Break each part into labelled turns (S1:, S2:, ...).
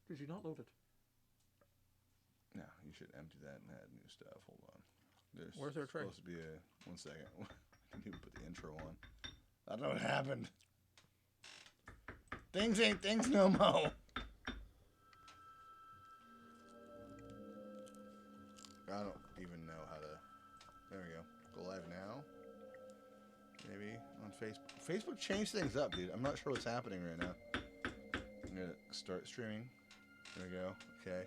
S1: Did you not load it?
S2: No, you should empty that and add new stuff. Hold on. There's
S1: Where's our tray?
S2: supposed to be a... One second. I didn't even put the intro on. I don't know what happened. Things ain't things no mo. I don't even know how to... There we go. Go live now. Maybe on Facebook. Facebook changed things up, dude. I'm not sure what's happening right now. I'm going to start streaming. There we go. Okay.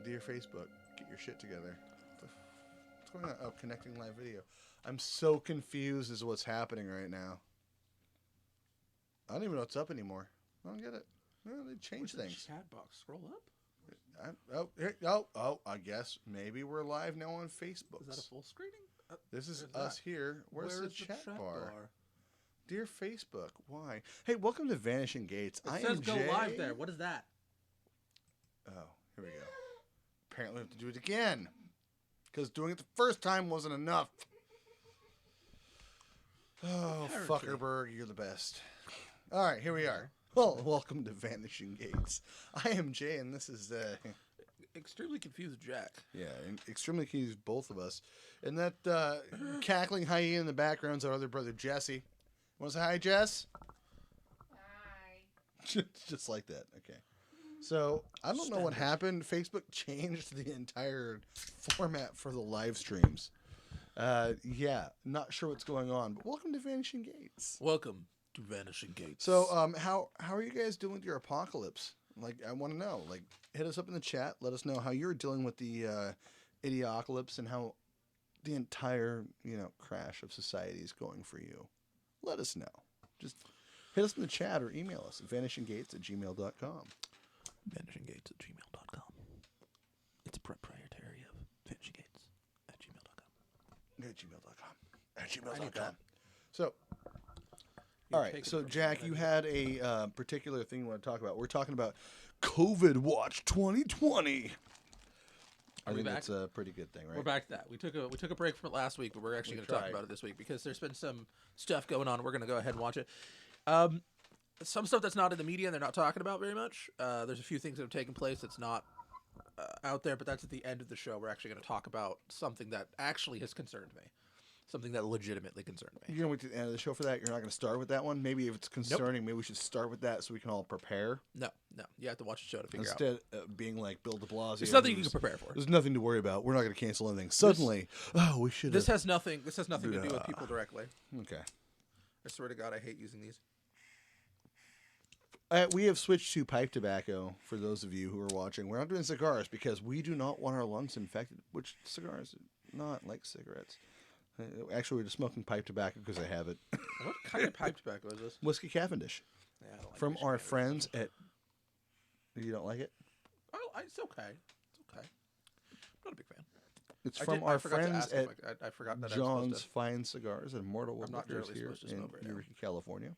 S2: Dear Facebook, get your shit together. What's going on? Oh, connecting live video. I'm so confused as to what's happening right now. I don't even know what's up anymore. I don't get it. Well, they changed things.
S1: Chat box. Scroll up.
S2: I guess maybe we're live now on Facebook.
S1: Is that a full screening?
S2: This is us here. Where's the chat bar?
S1: bar?
S2: Dear Facebook, why? Hey, welcome to Vanishing Gates.
S1: It
S2: I
S1: says
S2: am
S1: go
S2: Jay.
S1: live there. What is that?
S2: Oh, here we go. Apparently we have to do it again. Because doing it the first time wasn't enough. Oh, Fuckerberg, you're the best. All right, here we are. Well, welcome to Vanishing Gates. I am Jay, and this is...
S1: Extremely confused Jack.
S2: Yeah, extremely confused, both of us. And that cackling hyena in the background is our other brother, Jesse. Want to say hi, Jess?
S3: Hi.
S2: Just like that. Okay. So, I don't know what happened. Facebook changed the entire format for the live streams. Yeah, not sure what's going on. But welcome to Vanishing Gates.
S1: Welcome to Vanishing Gates.
S2: So, how are you guys doing with your apocalypse? Like, I want to know. Like, hit us up in the chat. Let us know how you're dealing with the idiocalypse and how the entire, crash of society is going for you. Let us know. Just hit us in the chat or email us at vanishinggates@gmail.com.
S1: vanishinggates@gmail.com. It's a proprietary of vanishinggates@gmail.com.
S2: At gmail.com.
S1: I need that.
S2: So, all right. So, Jack, you had a particular thing you want to talk about. We're talking about COVID Watch 2020. I think that's a pretty good thing, right?
S1: We're back to that. We took a break from it last week, but we're actually going to talk about it this week because there's been some stuff going on. We're going to go ahead and watch it. Some stuff that's not in the media and they're not talking about very much. There's a few things that have taken place that's not out there, but that's at the end of the show. We're actually going to talk about something that actually has concerned me. Something that legitimately concerned me.
S2: You're going to wait to the end of the show for that? You're not going to start with that one? Maybe if it's concerning, maybe we should start with that so we can all prepare?
S1: No. You have to watch the show to figure out.
S2: Instead of being like Bill de Blasio.
S1: There's nothing you can prepare for.
S2: There's nothing to worry about. We're not going to cancel anything. Suddenly, we should
S1: This has nothing to do with people directly.
S2: Okay.
S1: I swear to God, I hate using these.
S2: We have switched to pipe tobacco for those of you who are watching. We're not doing cigars because we do not want our lungs infected, which cigars are not like cigarettes. Actually, we're just smoking pipe tobacco because I have it.
S1: What kind of pipe tobacco is this?
S2: Whiskey Cavendish.
S1: Yeah, I don't like
S2: From
S1: Whiskey
S2: our
S1: Cavendish.
S2: friends at... You don't like it?
S1: Oh, it's okay. It's okay. I'm not a big fan.
S2: It's from our friends at
S1: I forgot that
S2: John's Fine Cigars and Immortal
S1: I'm not
S2: Liquors
S1: generally
S2: here
S1: supposed to
S2: in
S1: smoke right now.
S2: Eureka, California.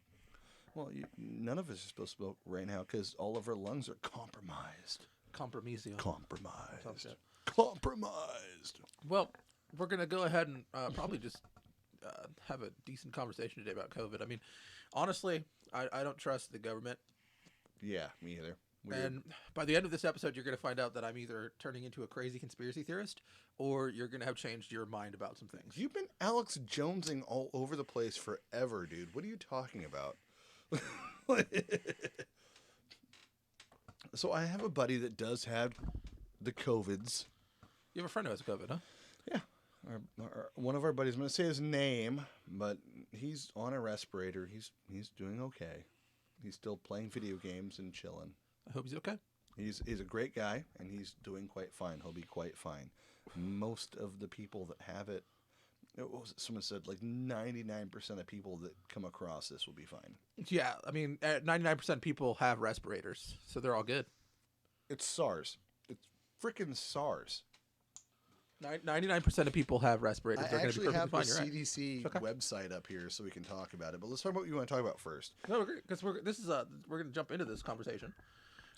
S2: Well, none of us are supposed to smoke right now because all of our lungs are compromised.
S1: Compromisio.
S2: Compromised. Compromised.
S1: Well, we're going to go ahead and probably just have a decent conversation today about COVID. I mean, honestly, I don't trust the government.
S2: Yeah, me either. Weird.
S1: And by the end of this episode, you're going to find out that I'm either turning into a crazy conspiracy theorist or you're going to have changed your mind about some things.
S2: You've been Alex Jonesing all over the place forever, dude. What are you talking about? So I have a buddy that does have the COVIDs.
S1: You have a friend who has COVID, huh?
S2: Yeah. One of our buddies, I'm going to say his name, but he's on a respirator. He's doing okay. He's still playing video games and chilling.
S1: I hope he's okay.
S2: He's a great guy, and he's doing quite fine. He'll be quite fine. Most of the people that have it, someone said like 99% of people that come across this will be fine.
S1: Yeah, I mean, 99% of people have respirators, so they're all good.
S2: It's SARS. It's freaking SARS.
S1: 99% of people have respirators.
S2: I
S1: They're going to be
S2: actually have
S1: perfectly
S2: the
S1: fine.
S2: CDC website up here so we can talk about it. But let's talk about what you want to talk about first.
S1: No, because we're going to jump into this conversation.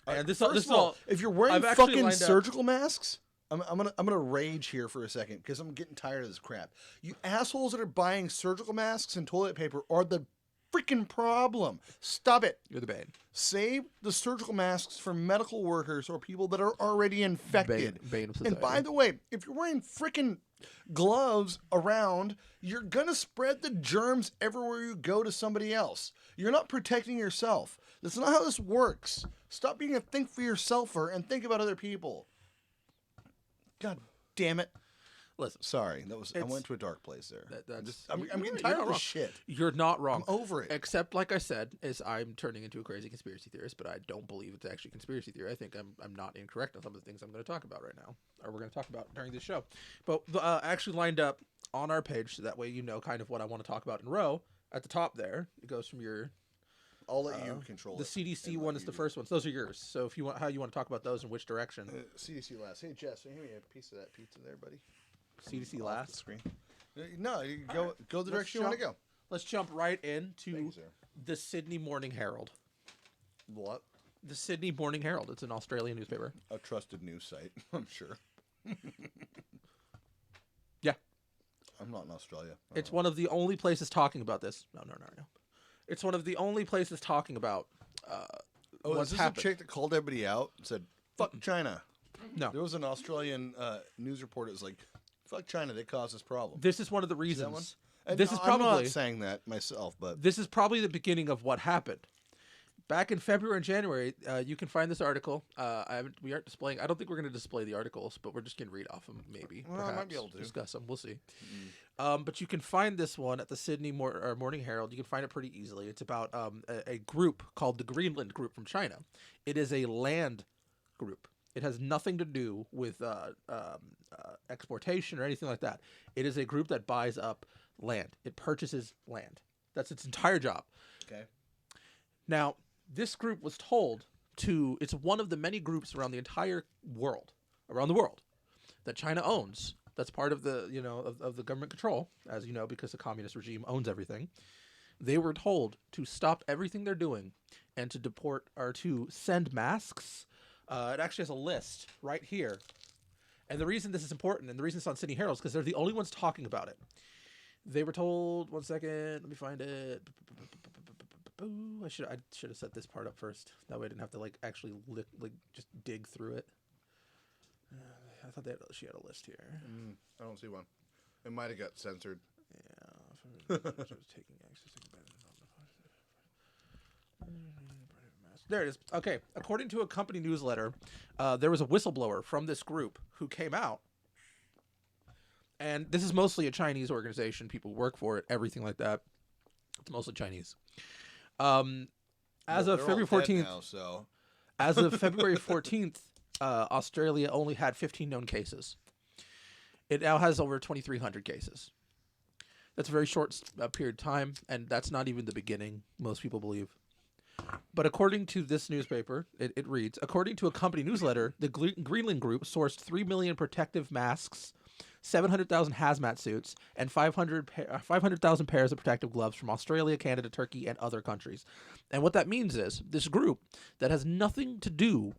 S1: And
S2: First of all, if you're wearing fucking surgical masks, I'm gonna rage here for a second because I'm getting tired of this crap. You assholes that are buying surgical masks and toilet paper are the freaking problem. Stop it.
S1: You're the bane.
S2: Save the surgical masks for medical workers or people that are already infected.
S1: Bane of society.
S2: And by the way, if you're wearing freaking gloves around, you're going to spread the germs everywhere you go to somebody else. You're not protecting yourself. That's not how this works. Stop being a think for yourselfer and think about other people. God damn it.
S1: Listen,
S2: sorry, I went to a dark place there. I'm getting
S1: you're
S2: tired
S1: not
S2: of
S1: wrong.
S2: this shit.
S1: You're not wrong.
S2: I'm over it.
S1: Except, like I said, is I'm turning into a crazy conspiracy theorist, but I don't believe it's actually conspiracy theory. I think I'm not incorrect on some of the things I'm going to talk about right now, or we're going to talk about during this show. But actually lined up on our page, so that way you know kind of what I want to talk about in row. At the top there, it goes from your...
S2: I'll let you control
S1: the
S2: it.
S1: The CDC one is the first one. So those are yours. So if you want, how you want to talk about those and which direction?
S2: CDC last. Hey, Jess, can you give me a piece of that pizza there, buddy?
S1: CDC last.
S2: Screen. No, you go the direction you want to go.
S1: Let's jump right into
S2: you,
S1: the Sydney Morning Herald.
S2: What?
S1: The Sydney Morning Herald. It's an Australian newspaper.
S2: A trusted news site, I'm sure.
S1: Yeah.
S2: I'm not in Australia.
S1: It's one of the only places talking about this. No. It's one of the only places talking about what's happened.
S2: A chick that called everybody out and said, fuck China?
S1: No.
S2: There was an Australian news reporter that was like, fuck China, they caused this problem.
S1: This is one of the reasons.
S2: I'm not saying that myself, but...
S1: This is probably the beginning of what happened. Back in February and January, you can find this article. We aren't displaying... I don't think we're going to display the articles, but we're just going to read off them, maybe.
S2: Well,
S1: perhaps,
S2: I might be able to.
S1: discuss them. We'll see. But you can find this one at the Sydney Morning Herald. You can find it pretty easily. It's about a group called the Greenland Group from China. It is a land group. It has nothing to do with exportation or anything like that. It is a group that buys up land. It purchases land. That's its entire job.
S2: Okay.
S1: Now, this group was told to... It's one of the many groups around the entire world, that China owns. That's part of the, of the government control, as you know, because the communist regime owns everything. They were told to stop everything they're doing and to deport or to send masks. It actually has a list right here. And the reason this is important and the reason it's on Sydney Herald is because they're the only ones talking about it. They were told, one second, let me find it. I should have set this part up first. That way I didn't have to actually just dig through it. I thought she had a list here.
S2: I don't see one. It might have got censored.
S1: Yeah. There it is. Okay. According to a company newsletter, there was a whistleblower from this group who came out. And this is mostly a Chinese organization. People work for it, everything like that. It's mostly Chinese. As of February 14th, as of February 14th, Australia only had 15 known cases. It now has over 2,300 cases. That's a very short period of time, and that's not even the beginning, most people believe. But according to this newspaper, it reads, according to a company newsletter, the Greenland Group sourced 3 million protective masks, 700,000 hazmat suits, and 500,000 pairs of protective gloves from Australia, Canada, Turkey, and other countries. And what that means is this group that has nothing to do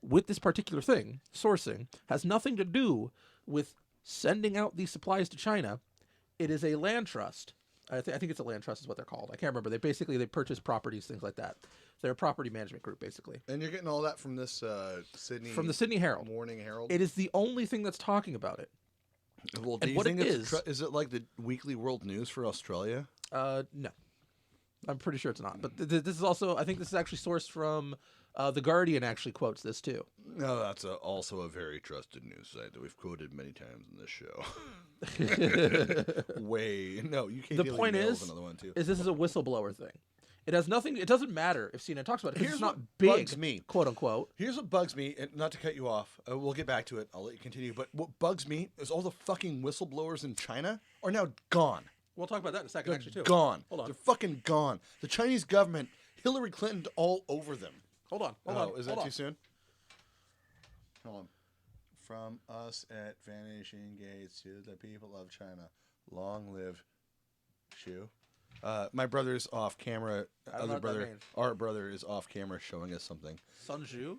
S1: with this particular thing, sourcing, has nothing to do with sending out these supplies to China. It is a land trust. I think it's a land trust is what they're called. I can't remember. They purchase properties, things like that. They're a property management group, basically.
S2: And you're getting all that from this Sydney...
S1: From the Sydney Herald.
S2: Morning Herald?
S1: It is the only thing that's talking about it.
S2: Well, do you think is it like the Weekly World News for Australia?
S1: No. I'm pretty sure it's not. But this is also... I think this is actually sourced from... The Guardian actually quotes this, too.
S2: No, that's also a very trusted news site that we've quoted many times in this show. No, you can't.
S1: The point is this is a whistleblower thing. It has nothing. It doesn't matter if CNN talks about it because it's not big,
S2: bugs me.
S1: Quote unquote.
S2: Here's what bugs me, and not to cut you off. We'll get back to it. I'll let you continue. But what bugs me is all the fucking whistleblowers in China are now gone.
S1: We'll talk about that in a second, actually, too.
S2: Gone.
S1: Hold on.
S2: They're fucking gone. The Chinese government, Hillary Clinton, all over them.
S1: Hold on.
S2: Is that too soon? Hold on. From us at Vanishing Gates to the people of China, long live Shu. My brother's off camera. Our brother is off camera showing us something.
S1: Sun Zhu?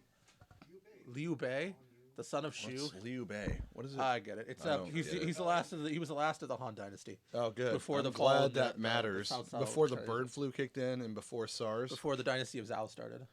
S1: Liu Bei? the son of Shu.
S2: What's Liu Bei? What is it?
S1: I get it. It's he was the last of the Han Dynasty.
S2: Oh, good.
S1: Before
S2: I'm
S1: the fall
S2: glad
S1: of
S2: that
S1: the
S2: matters.
S1: South
S2: Before the
S1: China.
S2: bird flu kicked in and before SARS.
S1: Before the dynasty of Zhao started.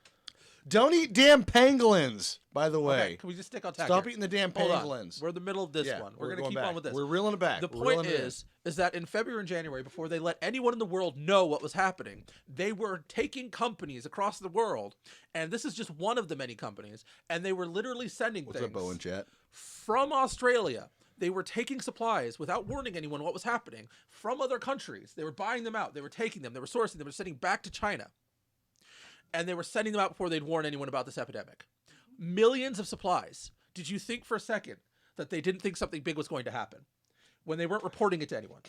S2: Don't eat damn pangolins, by the way.
S1: Okay, can we just stick on tech
S2: Stop
S1: here?
S2: eating the damn
S1: Hold on.
S2: pangolins.
S1: We're in the middle of this one. We're going to keep
S2: back.
S1: on with this.
S2: We're reeling it back.
S1: The
S2: We're
S1: point
S2: reeling it
S1: is that in February and January, before they let anyone in the world know what was happening, they were taking companies across the world, and this is just one of the many companies, and they were literally sending
S2: What's
S1: things
S2: up, Bowen Jet?
S1: from Australia. They were taking supplies without warning anyone what was happening from other countries. They were buying them out. They were taking them. They were sourcing them. They were sending back to China. And they were sending them out before they'd warn anyone about this epidemic. Millions of supplies. Did you think for a second that they didn't think something big was going to happen when they weren't reporting it to anyone?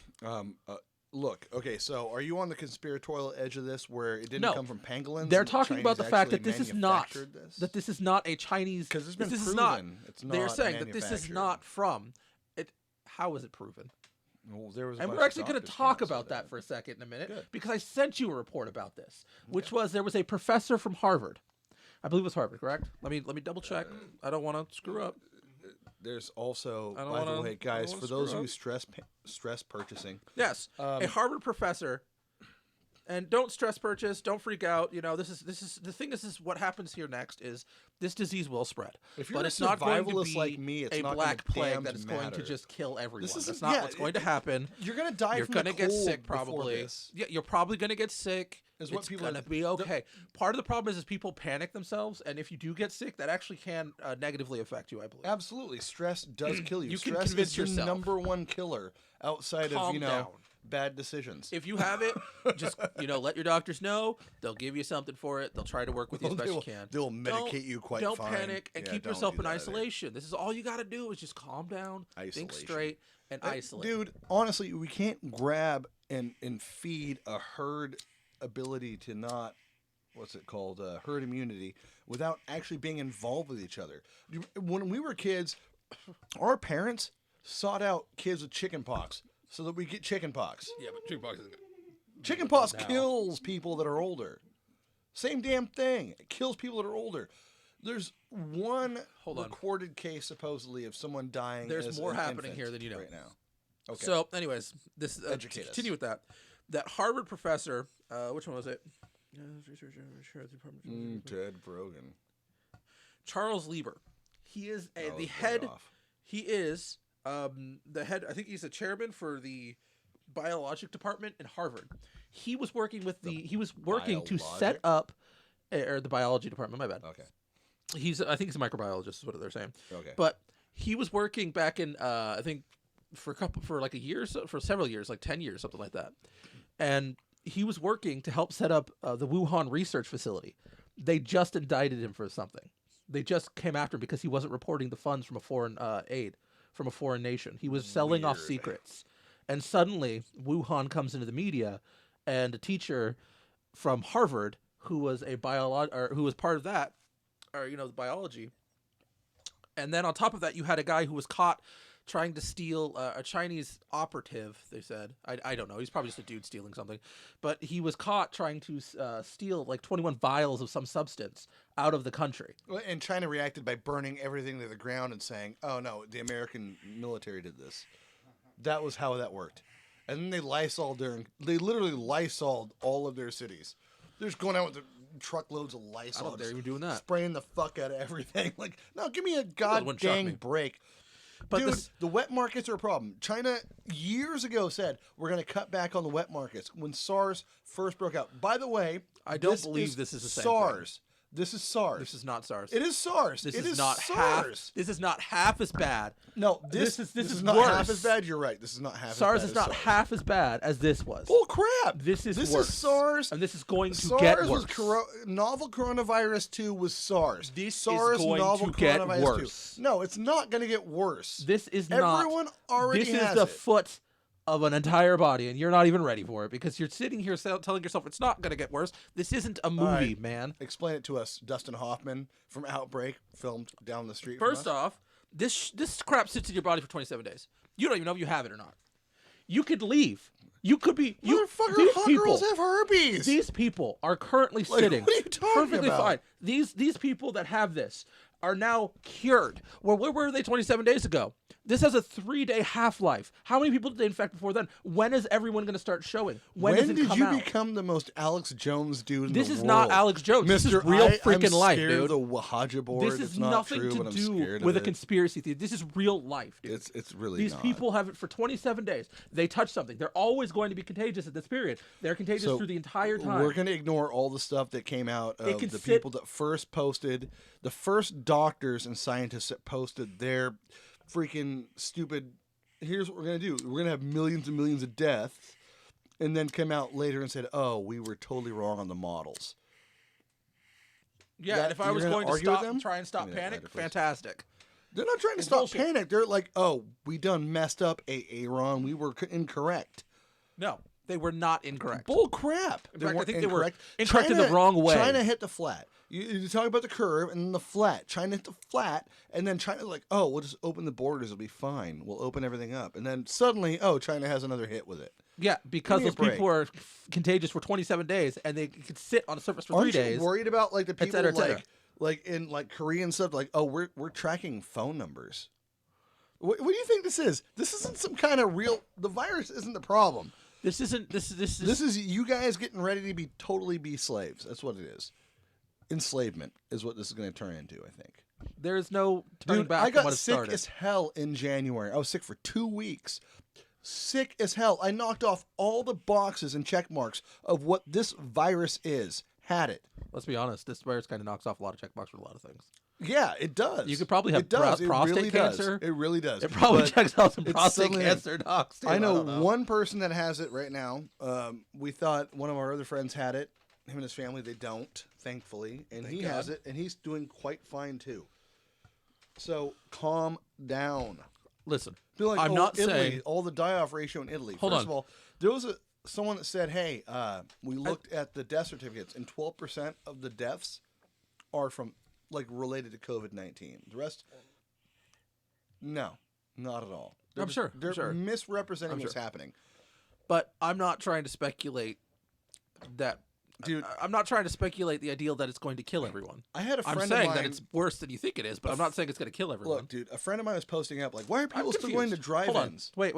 S2: Look, okay, so are you on the conspiratorial edge of this where it didn't come from pangolins?
S1: They're
S2: and
S1: talking about the
S2: Chinese
S1: fact that
S2: actually
S1: this is not
S2: manufactured this?
S1: a Chinese.
S2: Because it's been
S1: this
S2: proven
S1: is not.
S2: it's not
S1: They're saying that this is
S2: manufactured.
S1: not from it. How is it proven?
S2: Well, there was a
S1: And
S2: bunch
S1: we're
S2: of
S1: actually going to
S2: doctors
S1: talk
S2: came out
S1: about
S2: and said
S1: that for a second in a minute
S2: Good.
S1: because I sent you a report about this, which was there was a professor from Harvard. I believe it was Harvard, correct? Let me double check. I don't want to screw up.
S2: There's also,
S1: I don't
S2: by the
S1: wanna-
S2: way,
S1: I
S2: guys,
S1: don't
S2: for
S1: wanna
S2: those of
S1: screw
S2: you stress purchasing,
S1: Yes, a Harvard professor. And don't stress purchase. Don't freak out. You know, this is the thing. This is what happens here next. Is this disease will spread,
S2: if you're
S1: but
S2: a
S1: it's not going to
S2: survivalist
S1: be
S2: like me, it's
S1: a
S2: not
S1: black
S2: gonna
S1: plague
S2: damned
S1: that is going to
S2: matter.
S1: just kill everyone.
S2: This
S1: That's
S2: is-
S1: not
S2: yeah,
S1: what's going to happen.
S2: You're gonna die
S1: You're
S2: from
S1: gonna
S2: the
S1: get
S2: cold
S1: sick
S2: before
S1: probably.
S2: this.
S1: Yeah, you're probably gonna get sick.
S2: Is what
S1: It's
S2: people
S1: gonna
S2: are-
S1: be okay. Part of the problem is people panic themselves, and if you do get sick, that actually can negatively affect you. I believe.
S2: Absolutely, stress does kill you.
S1: You can
S2: Stress
S1: convince
S2: is the
S1: yourself.
S2: #1 killer outside
S1: Calm
S2: of
S1: down.
S2: bad decisions.
S1: If you have it, just let your doctors know. They'll give you something for it. They'll try to work with you as best you can.
S2: They'll medicate you quite
S1: Don't
S2: fine.
S1: panic and
S2: Yeah,
S1: keep
S2: don't
S1: yourself
S2: do
S1: in
S2: that either.
S1: isolation. This is all you got to do is just calm down, think
S2: Isolation.
S1: straight, and isolate.
S2: Dude, honestly, we can't grab and feed a herd ability to not, what's it called, herd immunity, without actually being involved with each other. When we were kids, our parents sought out kids with chicken pox so that we get chicken pox.
S1: Yeah, but chickenpox isn't good.
S2: Chicken pox
S1: now.
S2: kills people that are older. Same damn thing. It kills people that are older. There's one
S1: Hold on.
S2: recorded case supposedly of someone dying.
S1: There's
S2: as
S1: more
S2: an
S1: happening
S2: infant
S1: here than you know.
S2: right now. Okay.
S1: So, anyways, this
S2: Educate us.
S1: continue with that. That Harvard professor, which one was it?
S2: Ted Brogan.
S1: Charles Lieber. He is
S2: Oh,
S1: the
S2: it's way
S1: head.
S2: off.
S1: He is the head. I think he's the chairman for the biologic department in Harvard. He was working with He was working to set
S2: biologic?
S1: up, or the biology department. My bad.
S2: Okay.
S1: I think he's a microbiologist. Is what they're saying.
S2: Okay.
S1: But he was working back in I think for like a year, or so, for several years, like 10 years, something like that. And he was working to help set up the Wuhan research facility. They just indicted him for something. They just came after him because he wasn't reporting the funds from a foreign aid from a foreign nation. He was selling off
S2: Weird.
S1: secrets. And suddenly Wuhan comes into the media, and a teacher from Harvard who was who was part of that, or the biology. And then on top of that, you had a guy who was caught trying to steal a Chinese operative, they said. I don't know. He's probably just a dude stealing something. But he was caught trying to steal like 21 vials of some substance out of the country.
S2: Well, and China reacted by burning everything to the ground and saying, "Oh no, the American military did this." That was how that worked. And then they literally Lysoled all of their cities. They're just going out with the truckloads of Lysol.
S1: I don't know if they're
S2: just
S1: even doing that.
S2: Spraying the fuck out of everything. Like, no, give me a
S1: wouldn't shock me.
S2: goddamn break.
S1: But
S2: Dude, the wet markets are a problem. China years ago said we're going to cut back on the wet markets when SARS first broke out. By the way,
S1: I don't believe this is the same thing.
S2: SARS. This is SARS.
S1: This is not SARS.
S2: It is SARS.
S1: This
S2: It
S1: is not
S2: SARS.
S1: This is not half as bad.
S2: No,
S1: This
S2: this
S1: is
S2: is not
S1: worse.
S2: half as bad. You're right. This is not half
S1: SARS
S2: as
S1: is
S2: bad.
S1: not half as bad as this was.
S2: Bull crap.
S1: This is
S2: this
S1: worse.
S2: is SARS.
S1: And this is going to
S2: SARS
S1: get
S2: was
S1: worse.
S2: novel coronavirus 2 was SARS.
S1: This is
S2: SARS
S1: going
S2: novel
S1: to get
S2: coronavirus
S1: worse.
S2: 2. No, it's not going to get worse.
S1: This is not.
S2: Everyone already
S1: This is
S2: has
S1: the
S2: it.
S1: foot of an entire body, and you're not even ready for it because you're sitting here telling yourself it's not going to get worse. This isn't a movie,
S2: right.
S1: man.
S2: Explain it to us. Dustin Hoffman from Outbreak, filmed down the street.
S1: First
S2: from us.
S1: off, this crap sits in your body for 27 days. You don't even know if you have it or not. You could leave. You could be.
S2: Motherfucker,
S1: These
S2: hot
S1: people,
S2: girls have herpes.
S1: These people are currently
S2: Like,
S1: sitting
S2: what are you talking
S1: perfectly
S2: about?
S1: fine. These people that have this are now cured. Well, where were they 27 days ago? This has a 3-day half-life. How many people did they infect before then? When is everyone going to start showing? When does it
S2: did
S1: come
S2: you
S1: out?
S2: become the most Alex Jones dude in
S1: This
S2: the
S1: is
S2: world?
S1: not Alex Jones. This is real freaking life, dude.
S2: I'm scared of the Ouija board.
S1: This is
S2: it's not
S1: nothing
S2: true,
S1: to
S2: but I'm
S1: do
S2: scared
S1: with
S2: of
S1: a
S2: it.
S1: conspiracy theory. This is real life, dude.
S2: It's really
S1: These
S2: not.
S1: people have it for 27 days. They touch something. They're always going to be contagious at this period. They're contagious
S2: So,
S1: through the entire time.
S2: We're going to ignore all the stuff that came out of
S1: can
S2: the
S1: sit-
S2: people that first posted, the first doctors and scientists that posted their freaking stupid, here's what we're going to do. We're going to have millions and millions of deaths, and then come out later and said, oh, we were totally wrong on the models.
S1: Yeah,
S2: That-
S1: and if I
S2: you're
S1: was
S2: gonna
S1: going to
S2: argue with
S1: stop,
S2: them?
S1: try and stop
S2: Give me that
S1: panic,
S2: lighter, please.
S1: fantastic.
S2: They're not trying to
S1: It's
S2: stop
S1: bullshit.
S2: panic. They're like, oh, we done messed up, Aaron. We were incorrect.
S1: No, they were not incorrect.
S2: Bull crap.
S1: In
S2: They
S1: fact, I
S2: weren't
S1: think they were
S2: incorrect.
S1: incorrect in the wrong way.
S2: China hit the flat. You talk about the curve and then the flat. China hit the flat, and then China like, oh, we'll just open the borders. It'll be fine. We'll open everything up. And then suddenly, oh, China has another hit with it.
S1: Yeah, because
S2: Give me a
S1: those people
S2: break.
S1: are contagious for 27 days, and they could sit on a surface for 3
S2: Aren't
S1: days.
S2: you worried about like the people
S1: cetera, et cetera.
S2: like in like Korea and stuff? Like, oh, we're tracking phone numbers. What do you think this is? This isn't some kind of real. The virus isn't the problem.
S1: This isn't. This
S2: This is you guys getting ready to be slaves. That's what it is. Enslavement is what this is going to turn into, I think.
S1: There is no turning
S2: Dude,
S1: back
S2: I
S1: from
S2: got
S1: what it
S2: sick
S1: started.
S2: as hell in January. I was sick for 2 weeks. Sick as hell. I knocked off all the boxes and check marks of what this virus is. Had it.
S1: Let's be honest. This virus kind of knocks off a lot of checkbox for a lot of things.
S2: Yeah, it does.
S1: You could probably have
S2: it does. It
S1: prostate
S2: really
S1: cancer.
S2: Does. It really does.
S1: It probably
S2: But
S1: checks out some
S2: it's
S1: prostate
S2: suddenly-
S1: cancer docs. Too.
S2: I
S1: don't
S2: know one person that has it right now. We thought one of our other friends had it. Him and his family, they don't, thankfully. And
S1: Thank
S2: he
S1: God.
S2: has it, and he's doing quite fine, too. So, calm down.
S1: Listen,
S2: Be like,
S1: I'm
S2: oh,
S1: not
S2: Italy,
S1: saying.
S2: all the die-off ratio in Italy.
S1: Hold
S2: First
S1: on.
S2: of all, there was someone that said, hey, we looked at the death certificates, and 12% of the deaths are from, like, related to COVID-19. The rest, no, not at all.
S1: I'm sure.
S2: They're misrepresenting what's happening.
S1: But I'm not trying to speculate that.
S2: Dude,
S1: I'm not trying to speculate the ideal that it's going to kill everyone.
S2: I had a friend
S1: I'm
S2: of
S1: saying
S2: mine.
S1: that it's worse than you think it is, but I'm not saying it's going to kill everyone.
S2: Look, dude, a friend of mine was posting up, like, why are
S1: I'm
S2: people still going to
S1: confused. Hold on.
S2: drive-ins?
S1: Wait.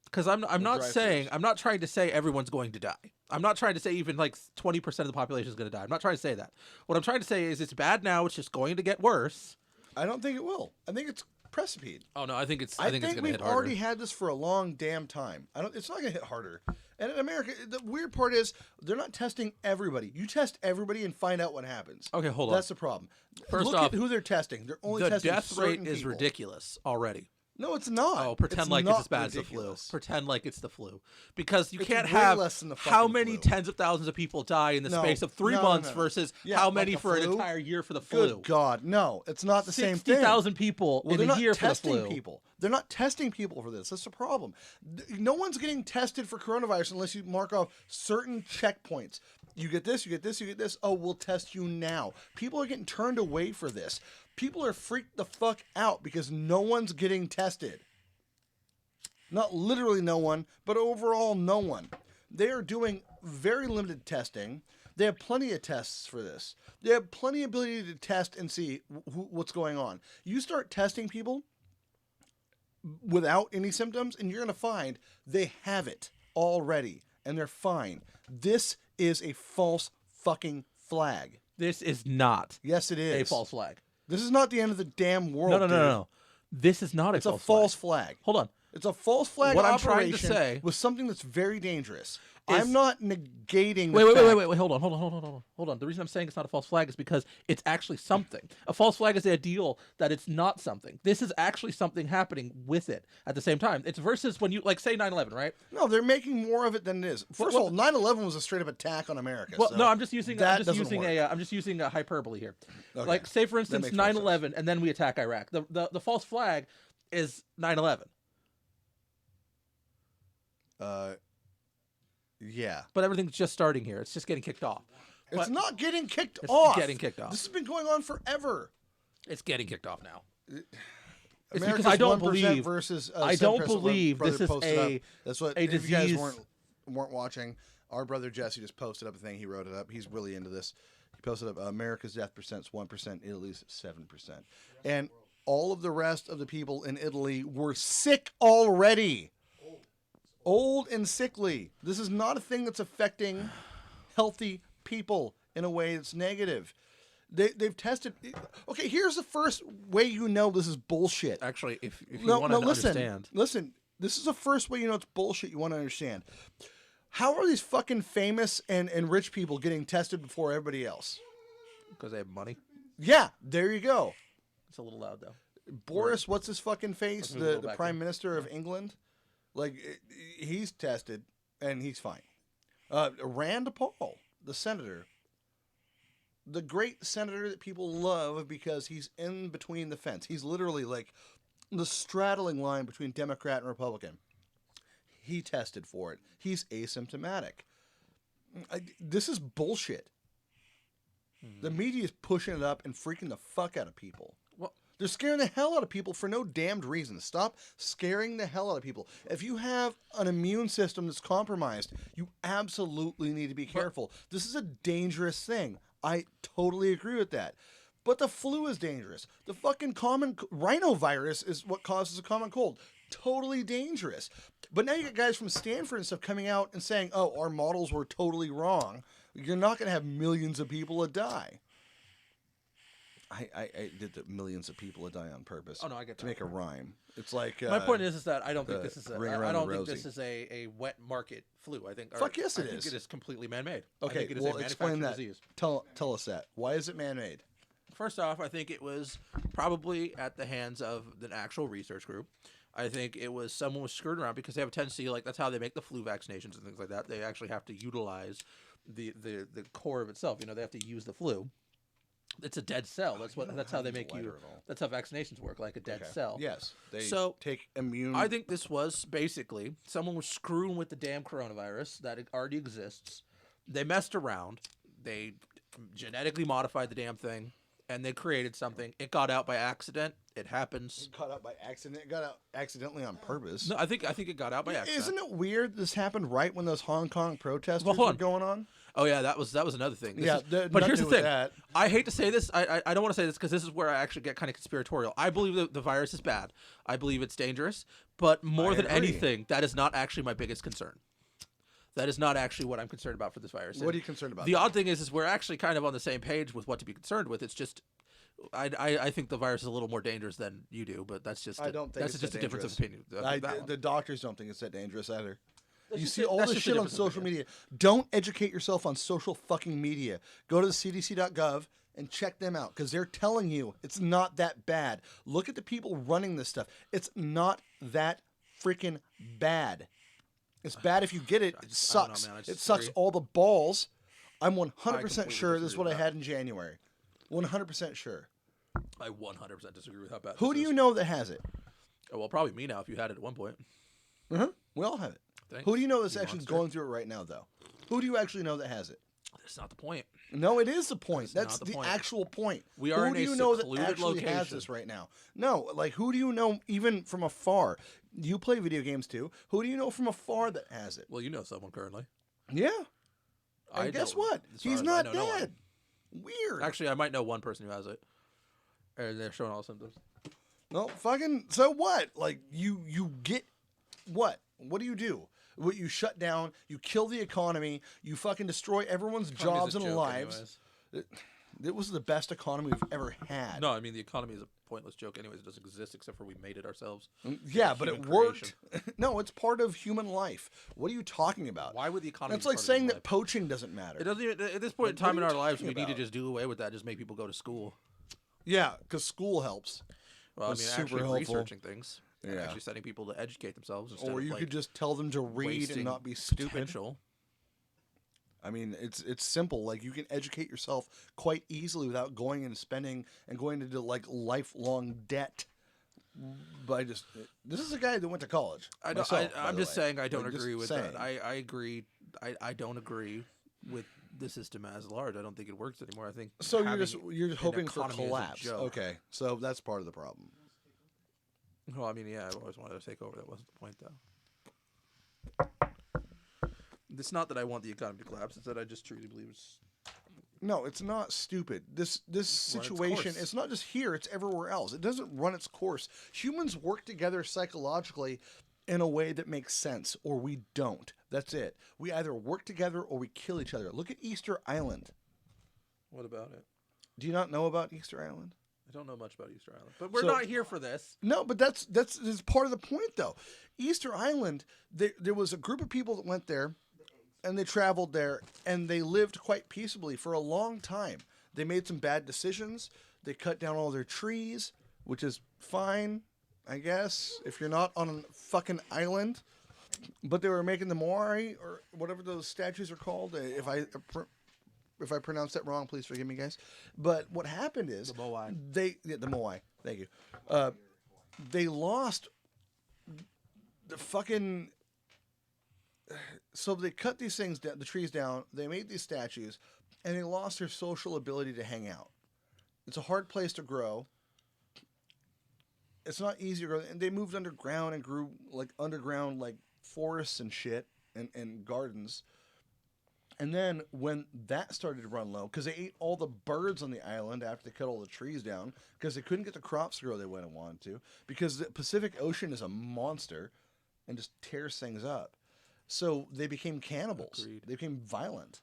S1: Because I'm not
S2: drive-thrus.
S1: saying, I'm not trying to say everyone's going to die. I'm not trying to say even like 20% of the population is going to die. I'm not trying to say that. What I'm trying to say is it's bad now. It's just going to get worse.
S2: I don't think it will. I think it's precipitated.
S1: Oh no, I think it's
S2: I
S1: going to
S2: we've
S1: hit harder.
S2: already had this for a long damn time. It's not going to hit harder. And in America, the weird part is they're not testing everybody. You test everybody and find out what happens.
S1: Okay, hold on.
S2: That's the problem.
S1: First
S2: Look
S1: off,
S2: at who they're testing. They're only
S1: The
S2: testing
S1: death rate
S2: certain
S1: is
S2: people.
S1: ridiculous already.
S2: No, it's not.
S1: Oh, pretend like it's
S2: not
S1: as bad
S2: ridiculous.
S1: as the flu. Pretend like it's the flu. Because you
S2: It's
S1: can't
S2: way
S1: have
S2: less than the
S1: how
S2: fucking
S1: many
S2: flu.
S1: tens of thousands of people die in the
S2: No,
S1: space of 3
S2: no,
S1: months
S2: no.
S1: versus
S2: Yeah,
S1: how
S2: like
S1: many
S2: the
S1: for an
S2: flu?
S1: entire year for the flu.
S2: Good God, no! It's not the same thing.
S1: 60,000 people
S2: Well,
S1: in
S2: they're
S1: a
S2: not
S1: year for the
S2: testing
S1: flu.
S2: people. They're not testing people for this. That's the problem. No one's getting tested for coronavirus unless you mark off certain checkpoints. You get this, you get this, you get this. Oh, we'll test you now. People are getting turned away for this. People are freaked the fuck out because no one's getting tested. Not literally no one, but overall no one. They are doing very limited testing. They have plenty of tests for this. They have plenty of ability to test and see what's going on. You start testing people without any symptoms, and you're going to find they have it already, and they're fine. This is a false fucking flag.
S1: This is not
S2: Yes, it is.
S1: a false flag.
S2: This is not the end of the damn world.
S1: No. This is not
S2: It's
S1: a
S2: a
S1: false
S2: false
S1: flag.
S2: flag.
S1: Hold on.
S2: It's a false flag
S1: What I'm
S2: operation
S1: trying to say
S2: with something that's very dangerous.
S1: is-
S2: I'm not negating the
S1: Wait.
S2: fact-
S1: Hold on. The reason I'm saying it's not a false flag is because it's actually something. A false flag is the ideal that it's not something. This is actually something happening with it at the same time. It's versus when you, like, say 9/11, right?
S2: No, they're making more of it than it is. First of all, 9/11 was a straight up attack on America.
S1: Well,
S2: so
S1: no, I'm just using
S2: that doesn't work.
S1: I'm just using a hyperbole here.
S2: Okay.
S1: Like, say for instance
S2: makes more
S1: 9/11 and then we attack Iraq. The false flag is 9/11.
S2: Yeah.
S1: But everything's just starting here. It's just getting kicked off.
S2: It's
S1: But
S2: not getting kicked
S1: it's
S2: off.
S1: getting kicked off.
S2: This has been going on forever.
S1: It's getting kicked off now. It's
S2: America's
S1: because I don't
S2: 1%
S1: believe
S2: versus
S1: I don't
S2: 7%.
S1: believe
S2: Brother
S1: this is
S2: posted
S1: a
S2: up. That's what
S1: a
S2: if you guys
S1: disease.
S2: weren't watching. Our brother Jesse just posted up a thing. He wrote it up. He's really into this. He Posted up. America's death percent's 1%. Italy's 7%. And all of the rest of the people in Italy were sick already. Old and sickly. This is not a thing that's affecting healthy people in a way that's negative. They've tested. Okay, here's the first way you know this is bullshit.
S1: Actually, if you want to understand.
S2: Listen, this is the first way you know it's bullshit you want to understand. How are these fucking famous and rich people getting tested before everybody else?
S1: Because they have money.
S2: Yeah, there you go.
S1: It's a little loud, though.
S2: Boris, what's his fucking face? The Prime Minister of England? Like, he's tested, and he's fine. Rand Paul, the senator. The great senator that people love because he's in between the fence. He's literally like the straddling line between Democrat and Republican. He tested for it. He's asymptomatic. This is bullshit. The media is pushing it up and freaking the fuck out of people.
S1: Well,
S2: they're scaring the hell out of people for no damned reason. Stop scaring the hell out of people. If you have an immune system that's compromised, you absolutely need to be careful. This is a dangerous thing. I totally agree with that. But the flu is dangerous. The fucking common rhinovirus is what causes a common cold. Totally dangerous. But now you got guys from Stanford and stuff coming out and saying, oh, our models were totally wrong. You're not going to have millions of people that die. I did the millions of people that die on purpose.
S1: Oh, no, I get
S2: to make a rhyme. It's like
S1: my point is that I don't think this is
S2: a
S1: a wet market flu. I think
S2: yes, it is.
S1: I think it is completely man-made.
S2: Okay,
S1: I think it is
S2: well,
S1: a
S2: explain that.
S1: disease.
S2: Tell us that. Why is it man-made?
S1: First off, I think it was probably at the hands of an actual research group. I think it was someone was screwed around because they have a tendency, like that's how they make the flu vaccinations and things like that. They actually have to utilize the core of itself. You know, they have to use the flu. It's a dead cell. That's how they make you. That's how vaccinations work, like a dead cell.
S2: Yes. They take immune.
S1: I think this was basically someone was screwing with the damn coronavirus that already exists. They messed around. They genetically modified the damn thing, and they created something. It got out by accident. It happens.
S2: It got out by accident. It got out accidentally on purpose.
S1: No, I think it got out by accident.
S2: Isn't it weird this happened right when those Hong Kong protesters were going on?
S1: Oh yeah, that was another thing.
S2: But
S1: here's the thing. I hate to say this. I don't want to say this because this is where I actually get kind of conspiratorial. I believe that the virus is bad. I believe it's dangerous. But more than anything, that is not actually my biggest concern. That is not actually what I'm concerned about for this virus.
S2: What are you concerned about?
S1: The odd thing is we're actually kind of on the same page with what to be concerned with. It's just I think the virus is a little more dangerous than you do, but that's just
S2: I don't think
S1: that's just a difference of opinion.
S2: The doctors don't think it's that dangerous either. You see all this shit on social media. Don't educate yourself on social fucking media. Go to the CDC.gov and check them out because they're telling you it's not that bad. Look at the people running this stuff. It's not that freaking bad. It's bad if you get it. It sucks. It sucks all the balls. I'm 100% sure this is what I had in January. 100% sure.
S1: I 100% disagree with how bad.
S2: Who do you know that has it?
S1: Oh, well, probably me now. If you had it at one point.
S2: We all have it. Thanks. Who do you know that's actually going through it right now, though? Who do you actually know that has it?
S1: That's not the point.
S2: No, it is the point. That's the actual point.
S1: We are in a secluded location.
S2: Has this right now? No, like who do you know even from afar? You play video games too. Who do you know from afar that has it?
S1: Well, you know someone currently.
S2: Yeah. And guess what? He's not dead. Weird.
S1: Actually, I might know one person who has it. And they're showing all the symptoms.
S2: No, fucking. So what? Like you get what? What do you do? What, you shut down, you kill the economy, you fucking destroy everyone's jobs and lives. It was the best economy we've ever had.
S1: No, I mean, the economy is a pointless joke anyways. It doesn't exist except for we made it ourselves.
S2: Yeah, but it worked. No, it's part of human life. What are you talking about?
S1: Why would the economy
S2: That's like saying that poaching doesn't matter.
S1: It doesn't even, at this point in time in our lives, we need to just do away with that. Just make people go to school.
S2: Yeah, because school helps.
S1: Well, I mean, actually researching things. Yeah. Actually setting people to educate themselves instead
S2: or you
S1: of,
S2: could just tell them to read and not be stupid. Potential. I mean, it's simple. Like you can educate yourself quite easily without going and spending and going into like lifelong debt. By just this is a guy that went to college. I'm
S1: just saying I don't agree with that. I agree. I don't agree with the system as large. I don't think it works anymore. I think
S2: so. You're hoping for collapse. Okay, so that's part of the problem.
S1: Well, I mean, yeah, I've always wanted to take over. That wasn't the point, though. It's not that I want the economy to collapse. It's that I just truly believe it's
S2: No, it's not stupid. This situation,
S1: course.
S2: it's not just here, it's everywhere else. It doesn't run its course. Humans work together psychologically in a way that makes sense, or we don't. That's it. We either work together or we kill each other. Look at Easter Island.
S1: What about it?
S2: Do you not know about Easter Island?
S1: I don't know much about Easter Island, but we're not here for this.
S2: No, but that's part of the point, though. Easter Island, there was a group of people that went there, and they traveled there, and they lived quite peaceably for a long time. They made some bad decisions. They cut down all their trees, which is fine, I guess, if you're not on a fucking island. But they were making the Moai, or whatever those statues are called. If I pronounce that wrong, please forgive me, guys. But what happened is
S1: The Moai.
S2: the Moai. Thank you. They lost the fucking. So they cut these things down, the trees down. They made these statues, and they lost their social ability to hang out. It's a hard place to grow. It's not easy to grow. And they moved underground and grew like underground like forests and shit and gardens. And then when that started to run low, because they ate all the birds on the island after they cut all the trees down, because they couldn't get the crops to grow they went and wanted to, because the Pacific Ocean is a monster and just tears things up. So they became cannibals.
S1: Agreed.
S2: They became violent.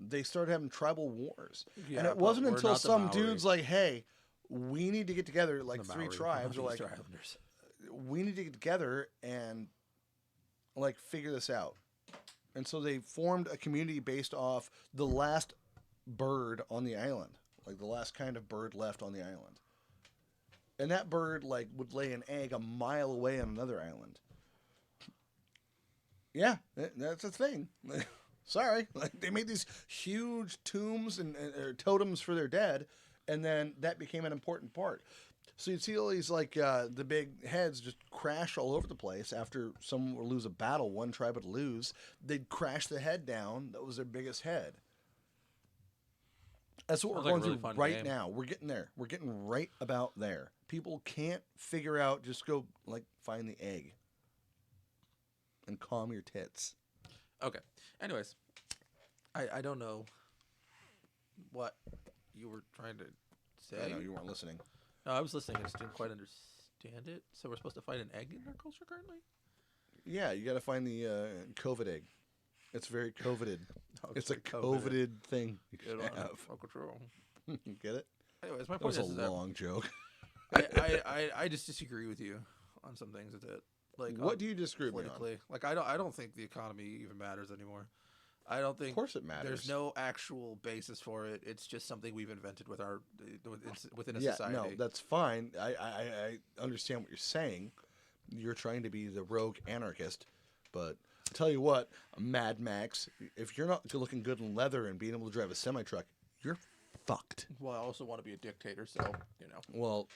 S2: They started having tribal wars.
S1: Yeah,
S2: and it
S1: but
S2: wasn't
S1: we're
S2: until
S1: not the
S2: some
S1: Maori.
S2: dude's like, hey, we need to get together, like
S1: The
S2: three
S1: Maori,
S2: tribes
S1: not
S2: are
S1: the
S2: like,
S1: Easter Islanders.
S2: we need to get together and like figure this out. And so they formed a community based off the last bird on the island, like the last kind of bird left on the island. And that bird like would lay an egg a mile away on another island. Yeah, that's a thing. Sorry, like they made these huge tombs and or totems for their dead, and then that became an important part. So you'd see all these like the big heads just crash all over the place after someone would lose a battle. One tribe would lose, they'd crash the head down. That was their biggest head. That's what
S1: Sounds
S2: we're
S1: like a
S2: going
S1: really
S2: through
S1: fun
S2: right
S1: game.
S2: now. We're getting there. We're getting right about there. People can't figure out. Just go like find the egg and calm your tits.
S1: Okay. Anyways, I don't know what you were trying to say.
S2: I know you weren't listening.
S1: No, I was listening. I just didn't quite understand it. So we're supposed to find an egg in our culture currently?
S2: Yeah, you got to find the COVID egg. It's very COVIDed.
S1: Oh,
S2: It's a
S1: very COVIDed.
S2: COVIDed thing you
S1: Good
S2: can
S1: one.
S2: have.
S1: Full control.
S2: Get it?
S1: Anyways, my
S2: That
S1: point
S2: was
S1: is
S2: a
S1: that
S2: long joke.
S1: I just disagree with you on some things. That's it. Like
S2: What do you disagree with me on?
S1: politically? Like I don't think the economy even matters anymore. I don't think.
S2: Of course it matters.
S1: There's no actual basis for it. It's just something we've invented with our within a
S2: Yeah,
S1: society.
S2: no, that's fine. I understand what you're saying. You're trying to be the rogue anarchist, but I tell you what, Mad Max, if you're not looking good in leather and being able to drive a semi-truck, you're fucked.
S1: Well, I also want to be a dictator, so
S2: Well,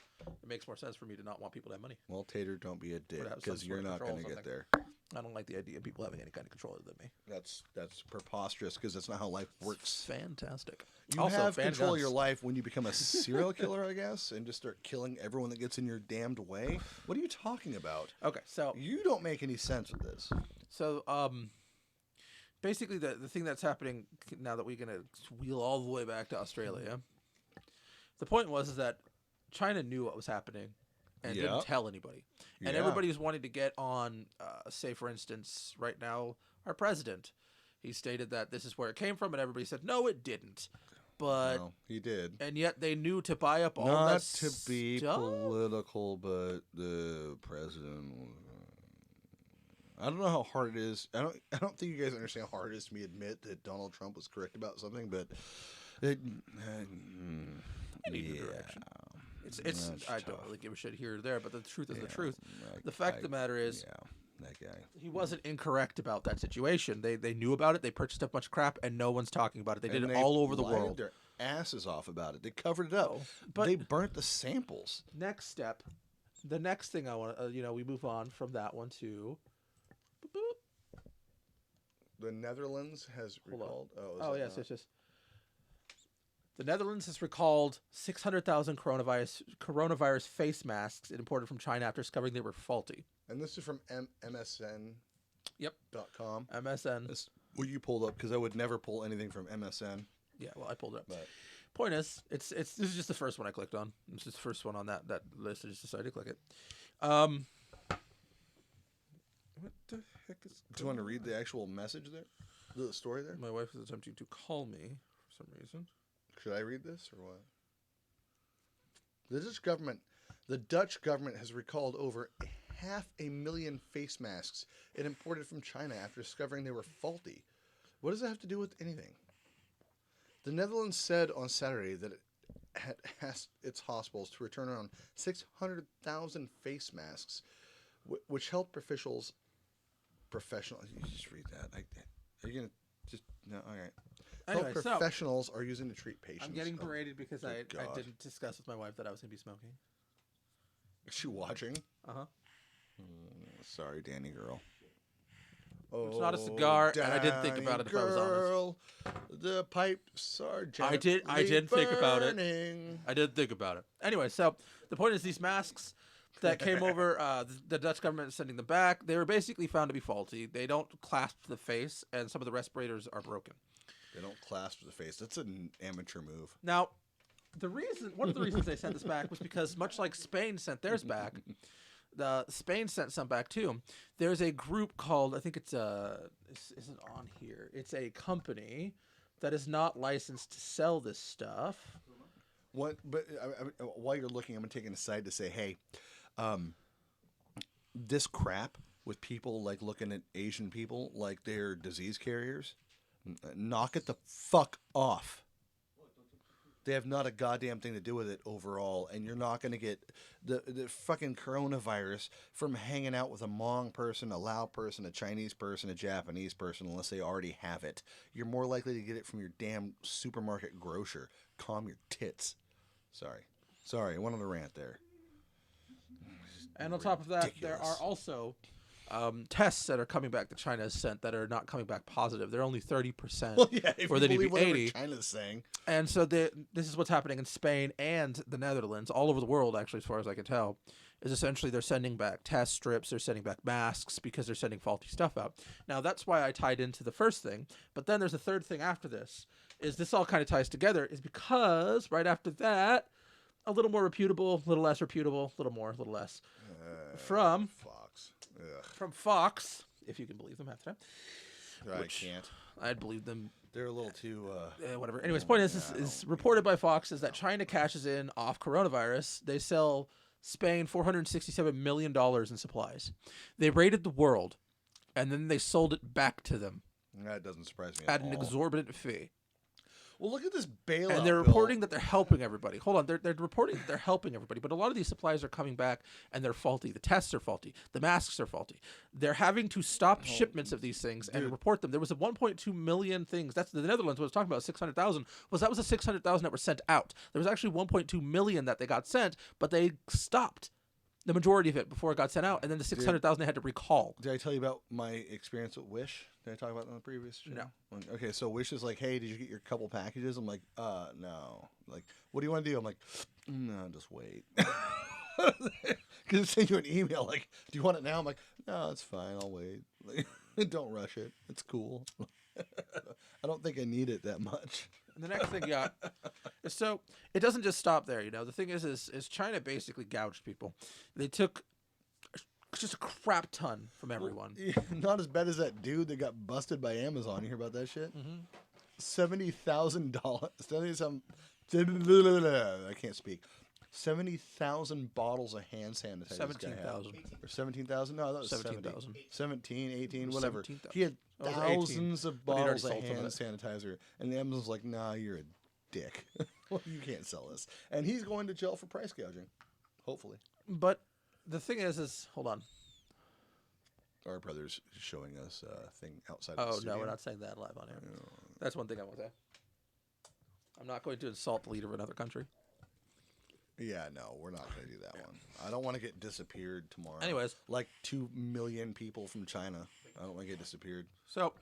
S1: it makes more sense for me to not want people to have money.
S2: Tater, don't be a dick,
S1: to have some
S2: because you're
S1: sort of
S2: not
S1: control
S2: going to
S1: or
S2: get
S1: something.
S2: there.
S1: I don't like the idea of people having any kind of control other than me.
S2: That's preposterous, because that's not how life works.
S1: Fantastic.
S2: You
S1: also,
S2: have
S1: fan
S2: control of
S1: guns.
S2: your life when you become a serial killer, I guess, and just start killing everyone that gets in your damned way. What are you talking about?
S1: Okay, so
S2: You don't make any sense with this.
S1: basically the thing that's happening now that we're gonna wheel all the way back to Australia. The point was that China knew what was happening and
S2: Yeah.
S1: didn't tell anybody, and
S2: Yeah.
S1: everybody was wanting to get on. Say, for instance, right now, our president, he stated that this is where it came from, and everybody said no, it didn't. But
S2: No, he did.
S1: and yet they knew to buy up all
S2: Not
S1: that
S2: to be
S1: stuff?
S2: political, but the president. I don't know how hard it is. I don't think you guys understand how hard it is to me admit that Donald Trump was correct about something, but it,
S1: In either direction. It's
S2: That's
S1: I don't
S2: tough.
S1: really give a shit here or there, but the truth is the
S2: Yeah,
S1: truth.
S2: like,
S1: The fact of the matter is,
S2: yeah, that guy.
S1: he wasn't incorrect about that situation. They knew about it. They purchased a bunch of crap, and no one's talking about it. They did
S2: And
S1: it all over the
S2: lied
S1: world.
S2: their asses off about it. They covered it up,
S1: Oh, but-
S2: they burnt the samples.
S1: Next step, the next thing I want, we move on from that one to. Boop, boop.
S2: The Netherlands has
S1: Hold on.
S2: recalled.
S1: Oh yes, yes, yes. The Netherlands has recalled 600,000 coronavirus face masks it imported from China after discovering they were faulty.
S2: And this is from MSN.
S1: Yep.
S2: .com.
S1: MSN.
S2: This what you pulled up, because I would never pull anything from MSN.
S1: Yeah, well, I pulled it up.
S2: But
S1: Point is, this is just the first one I clicked on. It's just the first one on that list. I just decided to click it. What the heck is?
S2: Do you want to read the actual message there, the story there?
S1: My wife is attempting to call me for some reason.
S2: Should I read this or what? The Dutch government has recalled over 500,000 face masks it imported from China after discovering they were faulty. What does that have to do with anything? The Netherlands said on Saturday that it had asked its hospitals to return around 600,000 face masks, which helped professionals. You just read that. Are you gonna just no? All right.
S1: Anyway,
S2: professionals are using to treat patients.
S1: I'm getting berated because I didn't discuss with my wife that I was going to be smoking.
S2: Is she watching?
S1: Uh-huh.
S2: Sorry, Danny girl.
S1: It's not a cigar, and I didn't think about it if I was honest.
S2: The pipes are
S1: I did think about it. I did think about it. Anyway, so the point is these masks that came over, the Dutch government is sending them back. They were basically found to be faulty. They don't clasp the face, and some of the respirators are broken.
S2: They don't clasp the face. That's an amateur move.
S1: Now, one of the reasons they sent this back was because much like Spain sent theirs back, Spain sent some back too. There's a group called, I think it's this isn't on here. It's a company that is not licensed to sell this stuff.
S2: What? But while you're looking, I'm gonna take an aside to say, hey, this crap with people like looking at Asian people like they're disease carriers. Knock it the fuck off. They have not a goddamn thing to do with it overall, and you're not going to get the fucking coronavirus from hanging out with a Hmong person, a Lao person, a Chinese person, a Japanese person, unless they already have it. You're more likely to get it from your damn supermarket grocer. Calm your tits. Sorry, I went on a rant there.
S1: And on top of that, there are also tests that are coming back that China has sent that are not coming back positive. They're only 30%.
S2: Well, yeah, if
S1: where they need to be 80.
S2: China's saying.
S1: And so this is what's happening in Spain and the Netherlands, all over the world, actually, as far as I can tell, is essentially they're sending back test strips, they're sending back masks because they're sending faulty stuff out. Now, that's why I tied into the first thing. But then there's a third thing after this, is this all kind of ties together, is because right after that, a little more reputable, a little less reputable, a little more, a little less, from
S2: Fox.
S1: From Fox, if you can believe them half the time.
S2: I can't.
S1: I'd believe them.
S2: They're a little too...
S1: whatever. Anyways, point is reported by Fox is that China cashes in off coronavirus. They sell Spain $467 million in supplies. They raided the world, and then they sold it back to them.
S2: That doesn't surprise me
S1: at an exorbitant fee.
S2: Well, look at this bailout.
S1: And they're reporting that they're helping everybody. Hold on, they're reporting that they're helping everybody, but a lot of these supplies are coming back and they're faulty. The tests are faulty. The masks are faulty. They're having to stop shipments of these things and report them. There was a 1.2 million things. That's the Netherlands was talking about 600,000. That was the 600,000 that were sent out. There was actually 1.2 million that they got sent, but they stopped the majority of it before it got sent out, and then the 600,000 they had to recall.
S2: Did I tell you about my experience with Wish? Did I talk about that on the previous show?
S1: No.
S2: Okay, so Wish is like, hey, did you get your couple packages? I'm like, no. Like, what do you want to do? I'm like, no, just wait. Because it sent you an email like, do you want it now? I'm like, no, it's fine. I'll wait. Like, don't rush it. It's cool. I don't think I need it that much.
S1: And the next thing you got, so it doesn't just stop there. The thing is China basically gouged people. They took just a crap ton from everyone.
S2: Not as bad as that dude that got busted by Amazon. You hear about that shit?
S1: Mm-hmm.
S2: $70,000. I can't speak. 70,000 bottles of hand sanitizer.
S1: 17,000.
S2: Or 17,000? No, that was
S1: 17,000.
S2: 17, 18, whatever.
S1: 17,000.
S2: He had thousands of bottles of
S1: sold
S2: hand sanitizer. And Amazon's like, nah, you're a dick. Well, you can't sell this. And he's going to jail for price gouging. Hopefully.
S1: But the thing is hold on.
S2: Our brother's showing us a thing outside of the
S1: Oh,
S2: studio.
S1: no, we're not saying that live on air. That's one thing I won't say. I'm not going to insult the leader of another country.
S2: Yeah, no, we're not going to do that one. I don't want to get disappeared tomorrow.
S1: Anyways.
S2: Like 2 million people from China. I don't want to get disappeared.
S1: So,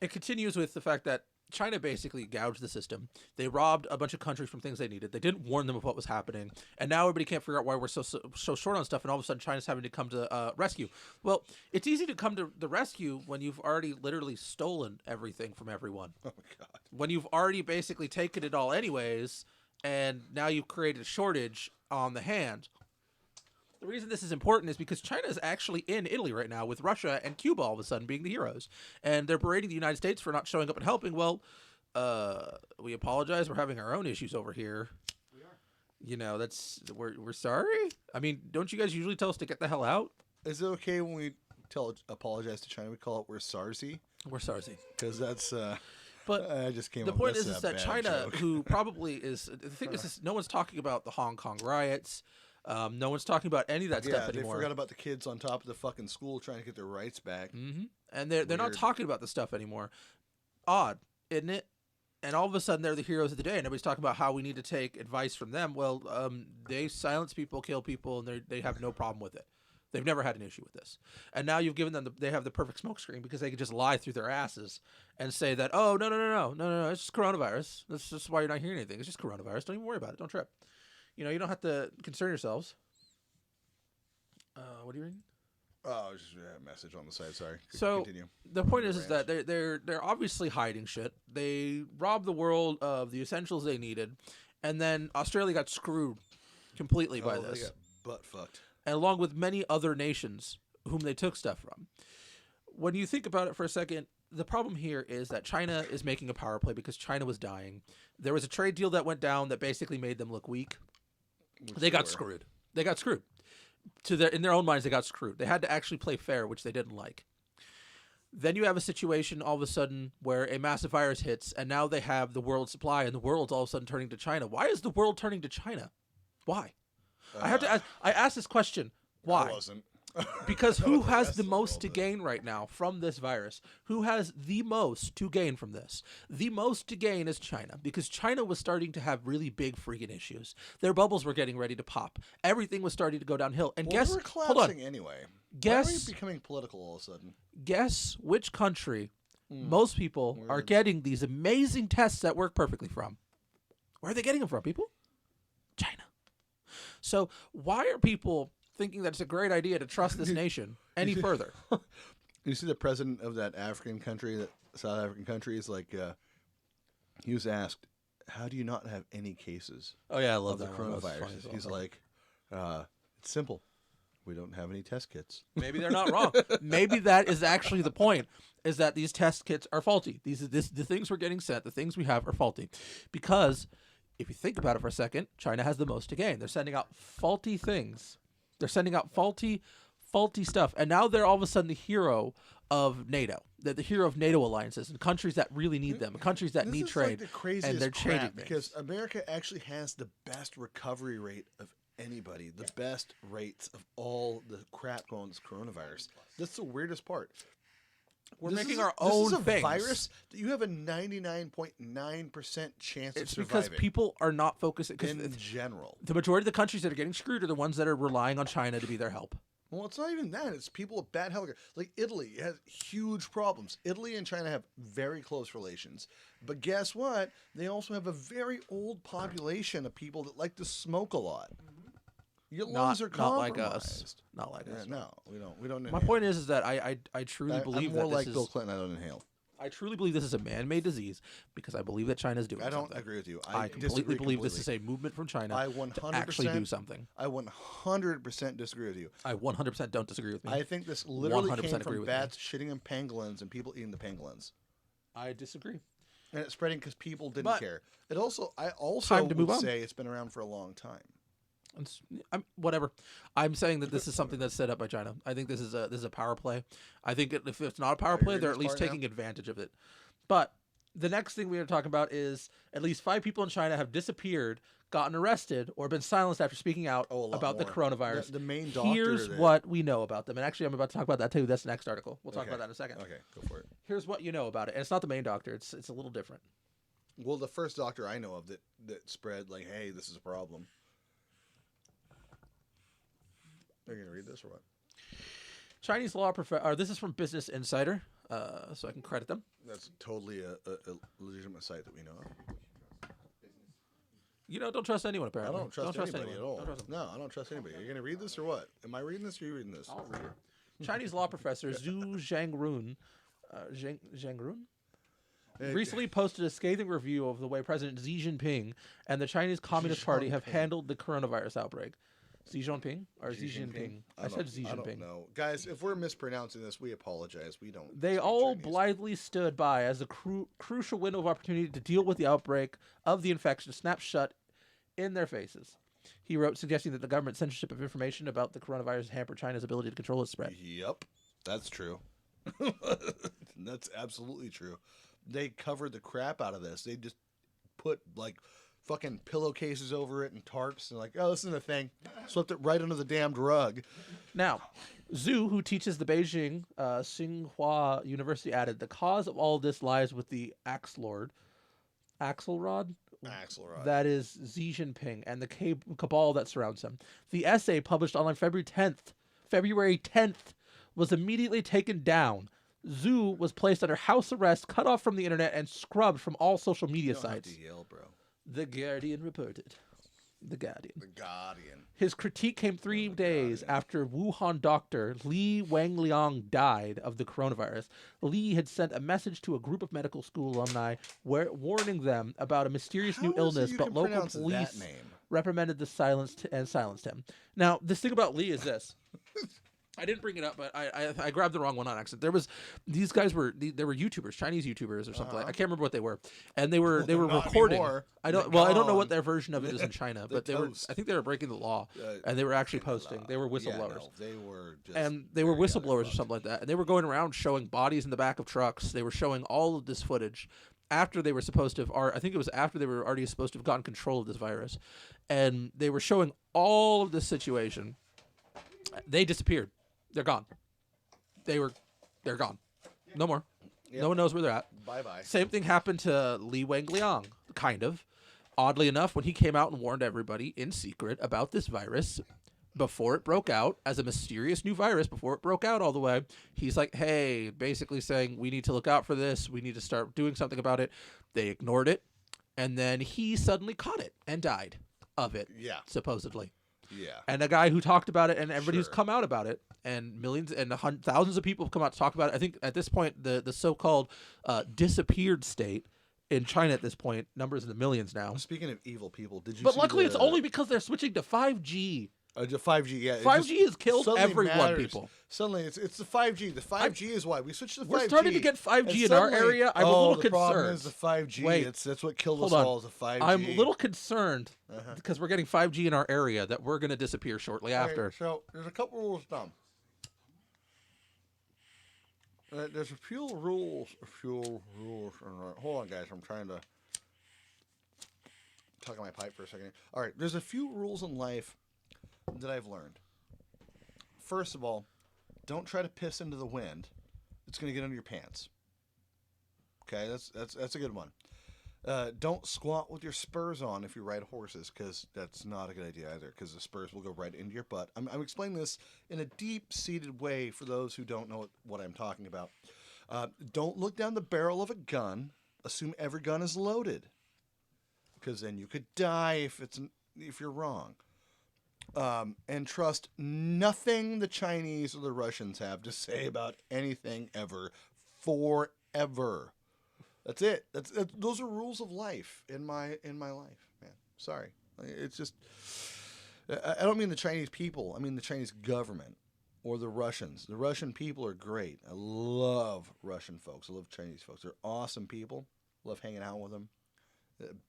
S1: it continues with the fact that China basically gouged the system. They robbed a bunch of countries from things they needed. They didn't warn them of what was happening, and now everybody can't figure out why we're so short on stuff. And all of a sudden, China's having to come to rescue. Well, it's easy to come to the rescue when you've already literally stolen everything from everyone.
S2: Oh my god.
S1: When you've already basically taken it all anyways, and now you've created a shortage on the hand. The reason this is important is because China is actually in Italy right now with Russia and Cuba all of a sudden being the heroes. And they're berating the United States for not showing up and helping. Well, we apologize. We're having our own issues over here.
S3: We are.
S1: You know, we're sorry. I mean, don't you guys usually tell us to get the hell out?
S2: Is it okay when we apologize to China? We call it we're Sarsy?
S1: We're sorry.
S2: Because that's...
S1: But
S2: I just came
S1: the
S2: up
S1: point
S2: with
S1: is that
S2: bad
S1: China,
S2: joke.
S1: who probably is... The thing is, no one's talking about the Hong Kong riots. No one's talking about any of that stuff anymore.
S2: They forgot about the kids on top of the fucking school trying to get their rights back.
S1: Mm-hmm. And they're not talking about the stuff anymore. Odd, isn't it? And all of a sudden, they're the heroes of the day, and everybody's talking about how we need to take advice from them. Well, they silence people, kill people, and they have no problem with it. They've never had an issue with this. And now you've given them they have the perfect smokescreen because they can just lie through their asses and say that, oh, no, it's just coronavirus. That's just why you're not hearing anything. It's just coronavirus. Don't even worry about it. Don't trip. You know, you don't have to concern yourselves. What are you reading?
S2: Oh, just a message on the side. Sorry.
S1: So
S2: continue.
S1: the point is that they're obviously hiding shit. They robbed the world of the essentials they needed, and then Australia got screwed completely by
S2: They
S1: this,
S2: got butt fucked.
S1: and along with many other nations whom they took stuff from. When you think about it for a second, the problem here is that China is making a power play because China was dying. There was a trade deal that went down that basically made them look weak. They got screwed. They got screwed. In their own minds, they got screwed. They had to actually play fair, which they didn't like. Then you have a situation all of a sudden where a massive virus hits, and now they have the world supply, and the world's all of a sudden turning to China. Why is the world turning to China? Why? I have to ask. I asked this question. Why?
S2: I wasn't.
S1: Because who has the most to gain right now from this virus? Who has the most to gain from this? The most to gain is China, because China was starting to have really big freaking issues. Their bubbles were getting ready to pop. Everything was starting to go downhill. And
S2: Well,
S1: guess,
S2: they were
S1: hold on,
S2: collapsing anyway. Why are
S1: guess,
S2: we becoming political all of a sudden?
S1: guess which country most people are getting these amazing tests that work perfectly from? Where are they getting them from, people? China. So why are people thinking that it's a great idea to trust this nation any further?
S2: You see the president of that African country, that South African country, is like, he was asked, how do you not have any cases
S1: Oh yeah, I love
S2: of the
S1: that one. That was funny
S2: coronavirus?
S1: as well.
S2: He's like, it's simple. We don't have any test kits.
S1: Maybe they're not wrong. Maybe that is actually the point, is that these test kits are faulty. The things we're getting sent, the things we have are faulty. Because if you think about it for a second, China has the most to gain. They're sending out faulty things. They're sending out faulty stuff. And now they're all of a sudden the hero of NATO. They're the hero of NATO alliances and countries that really need them, countries that need trade.
S2: Like the craziest
S1: and they're changing
S2: crap, because America actually has the best recovery rate of anybody, the best rates of all the crap going on this coronavirus. That's the weirdest part.
S1: We're
S2: This
S1: making
S2: is-
S1: our own
S2: This is a
S1: things.
S2: virus that you have a 99.9% chance
S1: It's
S2: of surviving.
S1: because people are not focusing.
S2: in general.
S1: The majority of the countries that are getting screwed are the ones that are relying on China to be their help.
S2: Well, it's not even that. It's people with bad health care. Like Italy has huge problems. Italy and China have very close relations. But guess what? They also have a very old population of people that like to smoke a lot. Your lungs are
S1: Not like
S2: compromised.
S1: us. Not like us.
S2: No, we don't.
S1: My
S2: inhale.
S1: point is that I truly believe
S2: I'm more
S1: that
S2: like
S1: this
S2: Bill
S1: is.
S2: Clinton. I don't inhale.
S1: I truly believe this is a man-made disease because I believe that China's doing
S2: I don't
S1: something.
S2: agree with you.
S1: I completely believe this is a movement from China
S2: I
S1: to
S2: 100%
S1: actually do something.
S2: I 100% disagree with you.
S1: I 100% don't disagree with me.
S2: I think this literally
S1: 100%
S2: came
S1: agree
S2: from
S1: with
S2: bats shitting in pangolins and people eating the pangolins.
S1: I disagree.
S2: And it's spreading because people didn't
S1: But-
S2: care. I also
S1: Time to
S2: would
S1: move on.
S2: say it's been around for a long time.
S1: Whatever. I'm saying that this is something that's set up by China. I think this is a power play. I think if it's not a power play,
S2: agree
S1: they're
S2: with
S1: at
S2: this
S1: least
S2: part now.
S1: taking advantage of it. But the next thing we are talking about is at least 5 people in China have disappeared, gotten arrested, or been silenced after speaking out
S2: Oh, a lot
S1: about the
S2: more.
S1: coronavirus.
S2: The main doctor
S1: Here's
S2: that-
S1: what we know about them. And actually, I'm about to talk about that too. That's the next article. We'll talk
S2: Okay.
S1: about that in a second.
S2: Okay, go for it.
S1: Here's what you know about it. And it's not the main doctor. It's a little different.
S2: Well, the first doctor I know of that spread like, hey, this is a problem. Are you gonna read this or what?
S1: Chinese law this is from Business Insider. so I can credit them.
S2: That's totally a legitimate site that we know of.
S1: You know, don't trust anyone,
S2: I
S1: apparently.
S2: don't trust anybody
S1: anyone.
S2: at all.
S1: Don't trust them.
S2: No, I don't trust anybody. Are you going to read this or what? Am I reading this or are you reading this?
S1: I'll read it. Chinese law professor Zhu Zhangrun, Zhangrun? Recently posted a scathing review of the way President Xi Jinping and the Chinese Communist Party have handled the coronavirus outbreak. Xi Jinping or Xi Jinping? I said Xi Jinping.
S2: I don't know. Guys, if we're mispronouncing this, we apologize. We don't.
S1: They all blithely stood by as a crucial window of opportunity to deal with the outbreak of the infection snapped shut in their faces. He wrote, suggesting that the government's censorship of information about the coronavirus hampered China's ability to control its spread.
S2: Yep, that's true. That's absolutely true. They covered the crap out of this. They just put like fucking pillowcases over it and tarps and like, oh, this isn't a thing. Swept it right under the damned rug.
S1: Now, Zhu, who teaches the Beijing Tsinghua University, added, the cause of all this lies with the Axelrod. Axelrod? That is Xi Jinping and the cabal that surrounds him. The essay, published online February 10th, was immediately taken down. Zhu was placed under house arrest, cut off from the internet, and scrubbed from all social media sites.
S2: Have to yell, bro.
S1: The Guardian reported. The Guardian.
S2: The Guardian.
S1: His critique came 3 days after Wuhan doctor Li Wenliang died of the coronavirus. Li had sent a message to a group of medical school alumni warning them about a mysterious new illness, but local police reprimanded the silenced him. Now, this thing about Li is this. I didn't bring it up, but I grabbed the wrong one on accident. These guys were YouTubers, Chinese YouTubers or something. I can't remember what they were, and they were recording.
S2: Anymore.
S1: I don't know what their version of it is in China, but I think they were breaking the law, and they were actually posting. They were whistleblowers.
S2: Yeah, no, they were just
S1: they were whistleblowers or something like that, and they were going around showing bodies in the back of trucks. They were showing all of this footage after they were supposed to have, or I think it was after they were already supposed to have gotten control of this virus, and they were showing all of this situation. They disappeared. They're gone. They're gone. No more. Yep. No one knows where they're at.
S2: Bye-bye.
S1: Same thing happened to Li Wenliang, kind of. Oddly enough, when he came out and warned everybody in secret about this virus before it broke out, as a mysterious new virus, before it broke out all the way, he's like, hey, basically saying, we need to look out for this. We need to start doing something about it. They ignored it. And then he suddenly caught it and died of it, supposedly.
S2: Yeah.
S1: And a guy who talked about it, and everybody who's come out about it, and millions and thousands of people have come out to talk about it. I think at this point, the so-called disappeared state in China at this point, numbers in the millions now.
S2: Speaking of evil people, did you
S1: But
S2: see
S1: luckily, it's only because they're switching to 5G.
S2: 5G, yeah.
S1: 5G has killed everyone, people.
S2: Suddenly, it's the 5G. The 5G is why we switched to 5G.
S1: We're starting to get 5G in our area. I'm a little concerned.
S2: The problem is the 5G.
S1: Wait,
S2: that's what killed us all, is the 5G.
S1: I'm a little concerned because we're getting 5G in our area that we're going to disappear shortly after.
S2: So there's a couple rules of thumb. There's a few rules. Hold on, guys. I'm trying to tuck in my pipe for a second. All right. There's a few rules in life that I've learned. First of all, don't try to piss into the wind. It's going to get under your pants. Okay, that's a good one. Don't squat with your spurs on if you ride horses, because that's not a good idea either, because the spurs will go right into your butt. I'm explaining this in a deep-seated way for those who don't know what I'm talking about. Don't look down the barrel of a gun. Assume every gun is loaded, because then you could die if you're wrong. And trust nothing the Chinese or the Russians have to say about anything ever, forever. That's it. Those are rules of life in my life, man. Sorry, it's just I don't mean the Chinese people. I mean the Chinese government or the Russians. The Russian people are great. I love Russian folks. I love Chinese folks. They're awesome people. Love hanging out with them.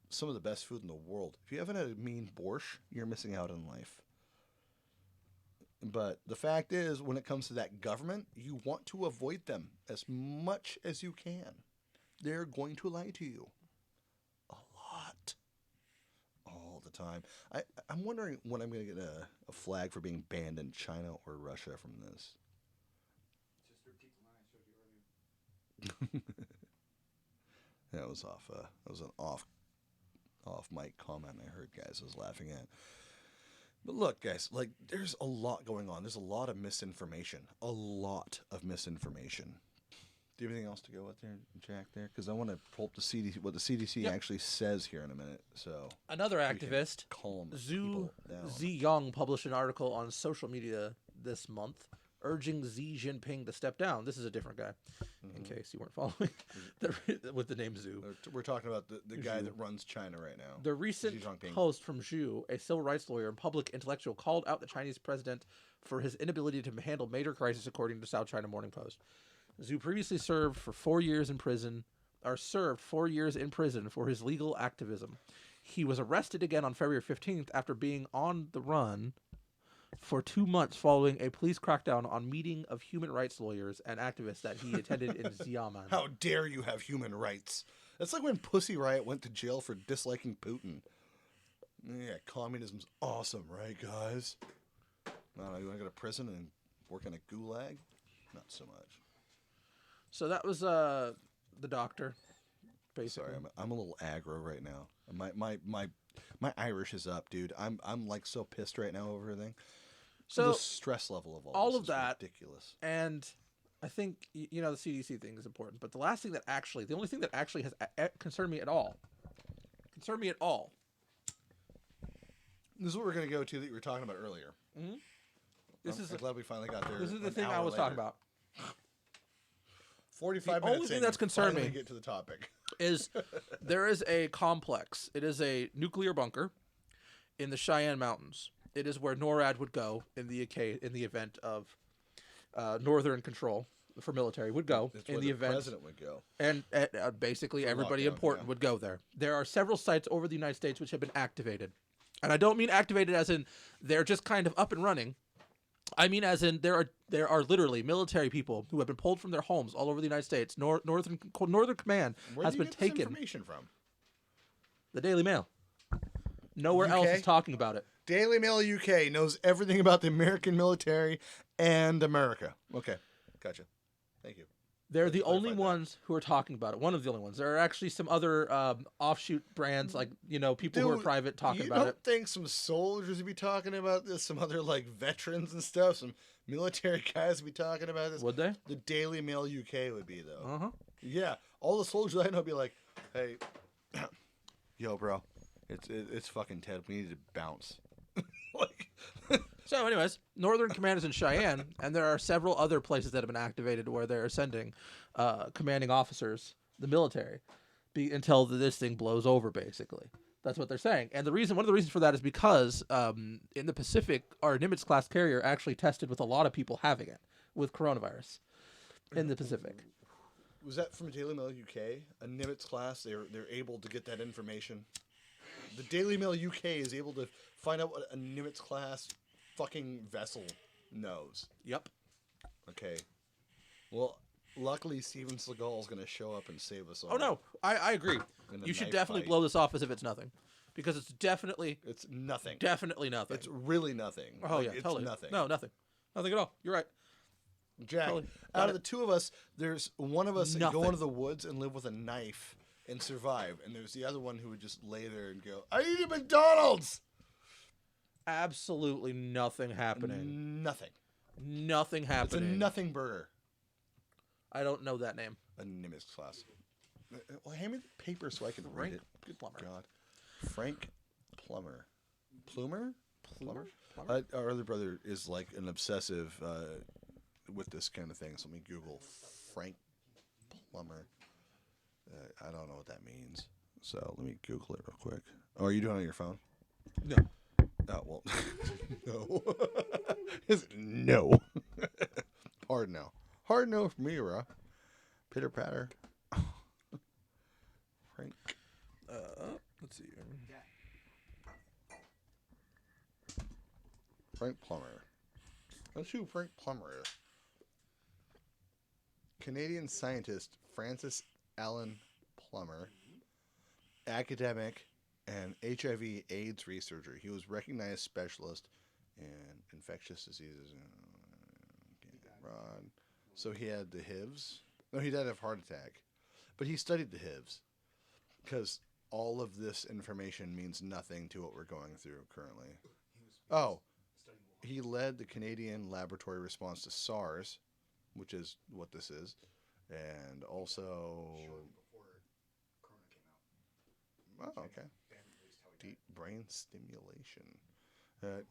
S2: Some of the best food in the world. If you haven't had a mean borscht, you're missing out in life. But the fact is, when it comes to that government, you want to avoid them as much as you can. They're going to lie to you a lot, all the time. I'm wondering when I'm going to get a flag for being banned in China or Russia from this.
S3: Just repeat the line I showed you earlier.
S2: That was off. That was an off mic comment I heard guys was laughing at. But look, guys, like, there's a lot going on. There's a lot of misinformation. Do you have anything else to go with there, Jack? There, because I want to pull up the CDC, what the CDC
S1: Yep.
S2: actually says here in a minute. So
S1: Another activist,
S2: calm
S1: Zhu
S2: people down.
S1: Ziyang, published an article on social media this month urging Xi Jinping to step down. This is a different guy, in case you weren't following, with the name Zhu.
S2: We're talking about the guy
S1: Zhu.
S2: that runs China right now.
S1: The recent
S2: Xi Jinping.
S1: post from Zhu, a civil rights lawyer and public intellectual, called out the Chinese president for his inability to handle major crises, according to South China Morning Post. Zhu previously served 4 years in prison for his legal activism. He was arrested again on February 15th after being on the run for 2 months following a police crackdown on meeting of human rights lawyers and activists that he attended in Xiamen.
S2: How dare you have human rights? That's like when Pussy Riot went to jail for disliking Putin. Yeah, communism's awesome, right, guys? I don't know, you want to go to prison and work in a gulag? Not so much.
S1: So that was the doctor, basically.
S2: Sorry, I'm a little aggro right now. My Irish is up, dude. I'm like so pissed right now over everything.
S1: So
S2: the stress level of
S1: all
S2: this
S1: of
S2: is
S1: that,
S2: ridiculous.
S1: And I think the CDC thing is important, but the only thing that actually has concerned me at all.
S2: This is what we're gonna go to that you were talking about earlier.
S1: Mm-hmm.
S2: I'm glad we finally got there.
S1: This is the
S2: an
S1: thing I
S2: hour
S1: was
S2: later.
S1: talking about.
S2: 45
S1: The
S2: minutes.
S1: only thing
S2: in,
S1: that's
S2: you
S1: concerned
S2: finally
S1: me-
S2: Get to the topic.
S1: Is there is a complex. It is a nuclear bunker in the Cheyenne Mountains. It is where NORAD would go in the event of Northern control for military would go
S2: That's
S1: in
S2: where
S1: the
S2: the
S1: event,
S2: president would go.
S1: and basically
S2: For
S1: everybody
S2: lockdown,
S1: important
S2: yeah.
S1: would go there. There are several sites over the United States which have been activated, and I don't mean activated as in they're just kind of up and running. I mean as in there are literally military people who have been pulled from their homes all over the United States. Northern Command
S2: Where
S1: has
S2: do you
S1: been
S2: get this
S1: taken.
S2: information from?
S1: The Daily Mail. Nowhere else
S2: UK?
S1: is talking about it.
S2: Daily Mail UK knows everything about the American military and America. Okay, gotcha. Thank you.
S1: They're the
S2: Clarify
S1: only
S2: that.
S1: ones who are talking about it. One of the only ones. There are actually some other offshoot brands, like people who are
S2: Dude,
S1: private talking
S2: you
S1: about
S2: don't
S1: it.
S2: think some soldiers would be talking about this? Some other like veterans and stuff. Some military guys would be talking about this.
S1: Would they?
S2: The Daily Mail UK would be though.
S1: Uh huh.
S2: Yeah, all the soldiers I know would be like, "Hey, yo, bro, it's fucking Ted. We need to bounce." Like,
S1: So, anyways, Northern Command is in Cheyenne, and there are several other places that have been activated where they're sending commanding officers, the military, until this thing blows over. Basically, that's what they're saying. And one of the reasons for that is because in the Pacific, our Nimitz class carrier actually tested with a lot of people having it with coronavirus in the Pacific.
S2: was that from Daily Mail UK? A Nimitz class? They're able to get that information. The Daily Mail UK is able to find out what a Nimitz class fucking vessel knows.
S1: Yep.
S2: Okay. Well, luckily Steven Seagal is going to show up and save us all.
S1: Oh no, I agree.
S2: In a
S1: You should
S2: knife
S1: definitely
S2: fight.
S1: blow this off as if it's nothing, because it's definitely
S2: It's nothing.
S1: nothing.
S2: It's really nothing.
S1: Oh
S2: Like,
S1: yeah,
S2: it's
S1: totally.
S2: nothing.
S1: No, nothing at all. You're right.
S2: Jack,
S1: totally.
S2: out
S1: Got
S2: of
S1: it.
S2: the two of us, there's one of us that go
S1: Nothing.
S2: into the woods and live with a knife and survive, and there's the other one who would just lay there and go, "I eat at McDonald's."
S1: Absolutely nothing happening.
S2: Nothing.
S1: Nothing
S2: It's a
S1: happening.
S2: nothing burger.
S1: I don't know that name.
S2: A Nimitz class. Well, hand me the paper so I can read it. Good
S1: Plummer.
S2: God. Frank Plummer. Plumer?
S1: Plummer?
S2: Our other brother is like an obsessive with this kind of thing. So let me Google Frank Plummer. I don't know what that means. So let me Google it real quick. Oh, are you doing it on your phone?
S1: No.
S2: Oh, well. No. No. Hard no. Hard no for me, bro. Pitter patter. Frank.
S1: Let's see.
S2: Frank Plummer. Let's see who Frank Plummer is. Canadian scientist Francis Allen Plummer, academic and HIV/AIDS researcher. He was recognized specialist in infectious diseases. Rod. So he had the HIVs. No, he died of heart attack, but he studied the HIVs because all of this information means nothing to what we're going through currently. Oh. He led the Canadian laboratory response to SARS, which is what this is, and also.
S3: Shortly before Corona came out.
S2: Oh, okay.
S3: They haven't released how he
S2: Deep brain stimulation.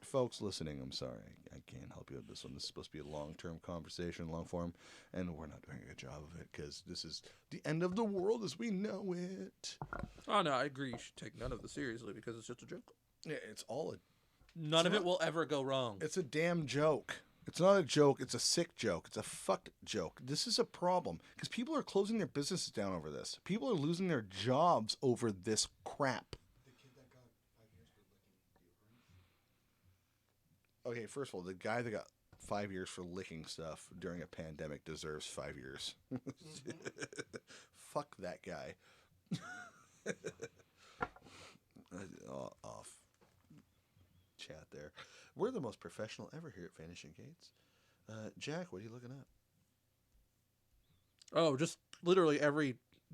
S2: Folks listening, I'm sorry. I can't help you with this one. This is supposed to be a long-term conversation, long form, and we're not doing a good job of it because this is the end of the world as we know it.
S1: Oh no, I agree. You should take none of this seriously because it's just a joke.
S2: Yeah, it's all a.
S1: None of it will ever go wrong.
S2: It's a damn joke. It's not a joke. It's a sick joke. It's a fucked joke. This is a problem because people are closing their businesses down over this. People are losing their jobs over this crap.
S3: The kid that got 5 years for licking deodorant.
S2: Okay, first of all, the guy that got 5 years for licking stuff during a pandemic deserves 5 years. Fuck that guy. Off chat there. We're the most professional ever here at Vanishing Gates. Jack, what are you looking at?
S1: Oh, just literally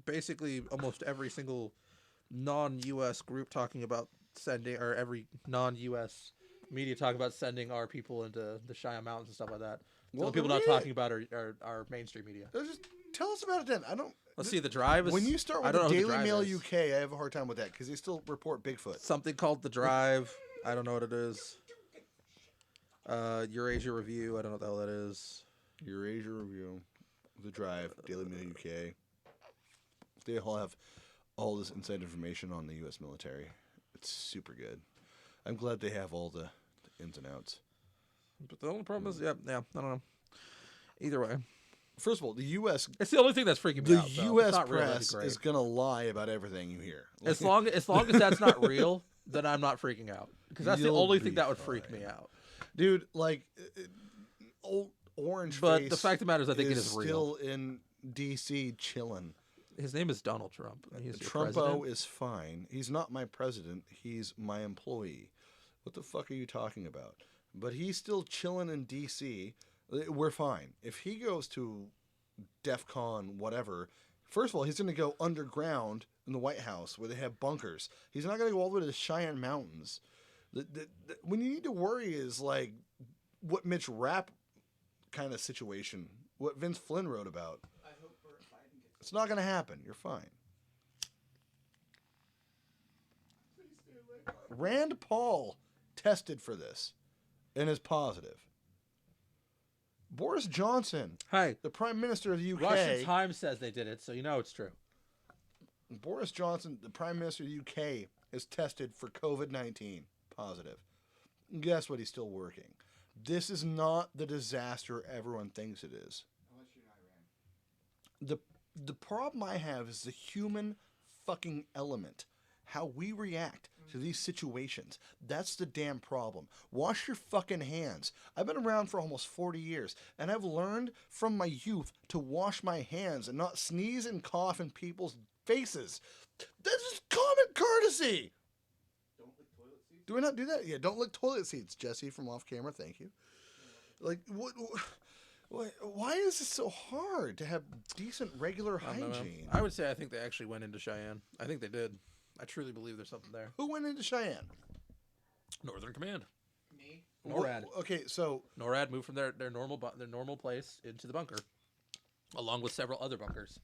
S1: basically almost every single non-U.S. group talking about sending, or every non-U.S. media talking about sending our people into the Cheyenne Mountains and stuff like that.
S2: Well,
S1: The people
S2: then
S1: not
S2: read it.
S1: talking about are our mainstream media.
S2: Just tell us about it then. I don't.
S1: Let's see, the drive is...
S2: When you start
S1: I
S2: with
S1: don't
S2: the
S1: know who
S2: Daily
S1: Drive
S2: Mail
S1: is.
S2: UK, I have a hard time with that because they still report Bigfoot.
S1: Something called the drive. I don't know what it is. Eurasia Review. I don't know what the hell that is.
S2: Eurasia Review, The Drive, Daily Mail UK. They all have all this inside information on the U.S. military. It's super good. I'm glad they have all the ins and outs.
S1: But the only problem is, yeah, I don't know. Either way.
S2: First of all, the U.S.
S1: It's the only thing that's freaking me
S2: the
S1: out. though.
S2: U.S.
S1: It's not really
S2: press
S1: great.
S2: is gonna lie about everything you hear.
S1: As long as that's not real, then I'm not freaking out. Because that's the
S2: You'll
S1: only
S2: be
S1: thing that would freak
S2: fine.
S1: me out.
S2: Dude, like old Orange
S1: But
S2: Face
S1: the fact of the matter is, I think it is
S2: still in D.C. chilling.
S1: His name is Donald Trump. And he's your
S2: Trumpo
S1: president.
S2: is fine. He's not my president. He's my employee. What the fuck are you talking about? But he's still chilling in D.C. We're fine. If he goes to DEF CON, whatever, first of all, he's going to go underground in the White House where they have bunkers. He's not going to go all the way to the Cheyenne Mountains. When you need to worry is like what Mitch Rapp kind of situation, what Vince Flynn wrote about.
S3: I hope Biden gets.
S2: It's not going to happen. You're fine. Rand Paul tested for this and is positive. Boris Johnson,
S1: Hey,
S2: the Prime Minister of the UK.
S1: Russian Times says they did it, so you know it's true.
S2: Boris Johnson, the Prime Minister of the UK, is tested for COVID-19 positive. Guess what? He's still working. This is not the disaster everyone thinks it is.
S3: Unless you're in Iran.
S2: The problem I have is the human fucking element. How we react to these situations. That's the damn problem. Wash your fucking hands. I've been around for almost 40 years, and I've learned from my youth to wash my hands and not sneeze and cough in people's faces. This is common courtesy.
S3: Don't lick toilet seats.
S2: Do I not do that? Yeah, don't lick toilet seats, Jesse from off camera. Thank you. Like, why is it so hard to have decent, regular
S1: I don't know.
S2: hygiene?
S1: I would say I think they actually went into Cheyenne. I think they did. I truly believe there's something there.
S2: Who went into Cheyenne?
S1: Northern Command.
S3: Me.
S1: NORAD.
S2: Okay, so
S1: NORAD moved from their normal place into the bunker, along with several other bunkers.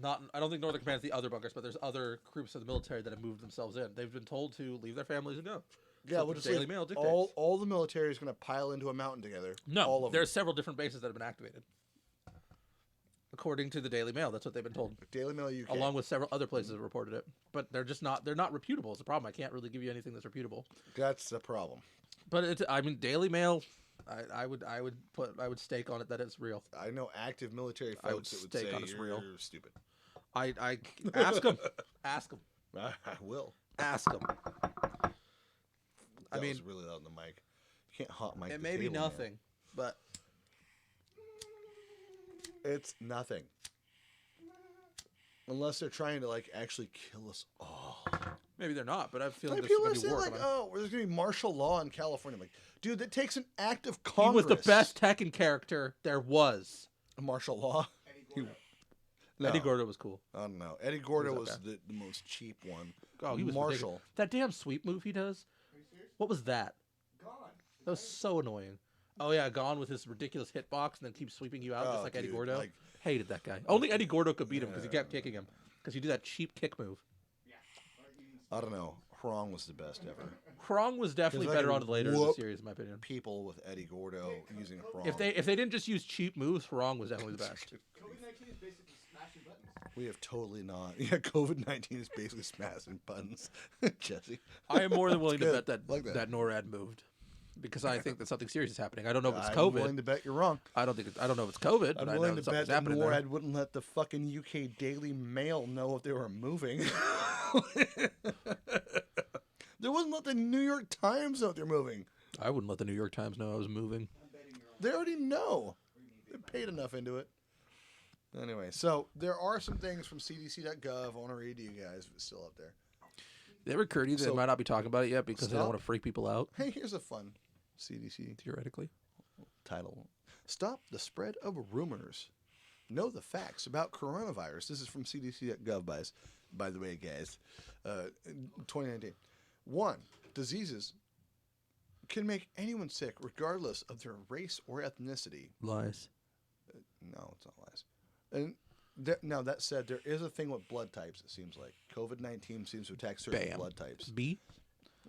S1: I don't think Northern Command is the other bunkers, but there's other groups of the military that have moved themselves in. They've been told to leave their families and go.
S2: yeah,
S1: So
S2: we'll
S1: the
S2: just
S1: Daily
S2: leave-
S1: Mail dictates.
S2: all the military is going to pile into a mountain together.
S1: No,
S2: all of
S1: there's
S2: them.
S1: several different bases that have been activated. According to the Daily Mail, that's what they've been told.
S2: Daily Mail UK.
S1: Along with several other places that reported it, but they're not reputable. It's a problem. I can't really give you anything that's reputable.
S2: That's the problem.
S1: But Daily Mail, I would stake on it that it's real.
S2: I know active military
S1: I would
S2: folks that would
S1: stake
S2: say
S1: on it's
S2: you're
S1: real.
S2: stupid.
S1: I ask them, ask them,
S2: I will.
S1: ask them.
S2: That
S1: mean,
S2: was really loud in the mic. You can't hot mic.
S1: It
S2: the
S1: may be
S2: table here.
S1: nothing, but
S2: It's nothing. Unless they're trying to like actually kill us all.
S1: maybe they're not. But I feel
S2: Like
S1: like
S2: people are
S1: there's
S2: saying
S1: going to be
S2: like,
S1: war.
S2: oh, there's gonna be martial law in California. I'm like, dude, that takes an act of
S1: He
S2: Congress.
S1: was the best Tekken character there was.
S2: martial law.
S3: Eddie Gordo.
S2: No,
S1: Eddie Gordo was cool.
S2: I don't know. Eddie Gordo
S1: He
S2: was
S1: was
S2: the most cheap one.
S1: Oh, he was
S2: Marshall.
S1: ridiculous. That damn sweep move he does.
S3: Are you serious?
S1: What was that?
S3: Gone.
S1: That was so annoying. Oh yeah, gone with his ridiculous hitbox and then keeps sweeping you out just
S2: Oh,
S1: like Eddie
S2: dude,
S1: Gordo.
S2: like-
S1: Hated that guy. Only Eddie Gordo could beat him because he kept kicking him. Because you do that cheap kick move.
S2: I don't know. Hrong was the best ever.
S1: Krong was definitely
S2: 'Cause I
S1: better
S2: could
S1: on later in the
S2: whoop
S1: series, in my opinion.
S2: People with Eddie Gordo using Hrong.
S1: If they didn't just use cheap moves, Krong was definitely the best.
S3: COVID-19 is basically smashing buttons.
S2: We have totally not. Yeah, COVID-19 is basically smashing buttons. Jesse.
S1: I am more than willing to
S2: good.
S1: bet that,
S2: Like that.
S1: that NORAD moved. Because I think that something serious is happening. I don't know if it's
S2: I'm
S1: COVID.
S2: willing to bet you're wrong.
S1: I don't know if it's COVID, but
S2: I'm
S1: I know
S2: willing
S1: that
S2: to bet
S1: something's
S2: that
S1: happening there.
S2: NORAD wouldn't let the fucking UK Daily Mail know if they were moving. They wouldn't let the New York Times know if they're moving.
S1: I wouldn't let the New York Times know I was moving.
S3: I'm betting you're on.
S2: They already know. They paid enough into it. Anyway, so there are some things from CDC.gov I want to read to you guys if it's still up there.
S1: They ever occurred to you that
S2: So-
S1: they might not be talking about it yet because they don't
S2: Stop.
S1: want to freak people out,
S2: Hey, here's a fun CDC
S1: theoretically?
S2: title. Stop the spread of rumors. Know the facts about coronavirus. This is from CDC.gov, by the way, guys. 2019. 1. Diseases can make anyone sick regardless of their race or ethnicity.
S1: Lies.
S2: No, it's not lies. And now, that said, there is a thing with blood types, it seems like. COVID-19 seems to attack certain
S1: Bam.
S2: blood types.
S1: B?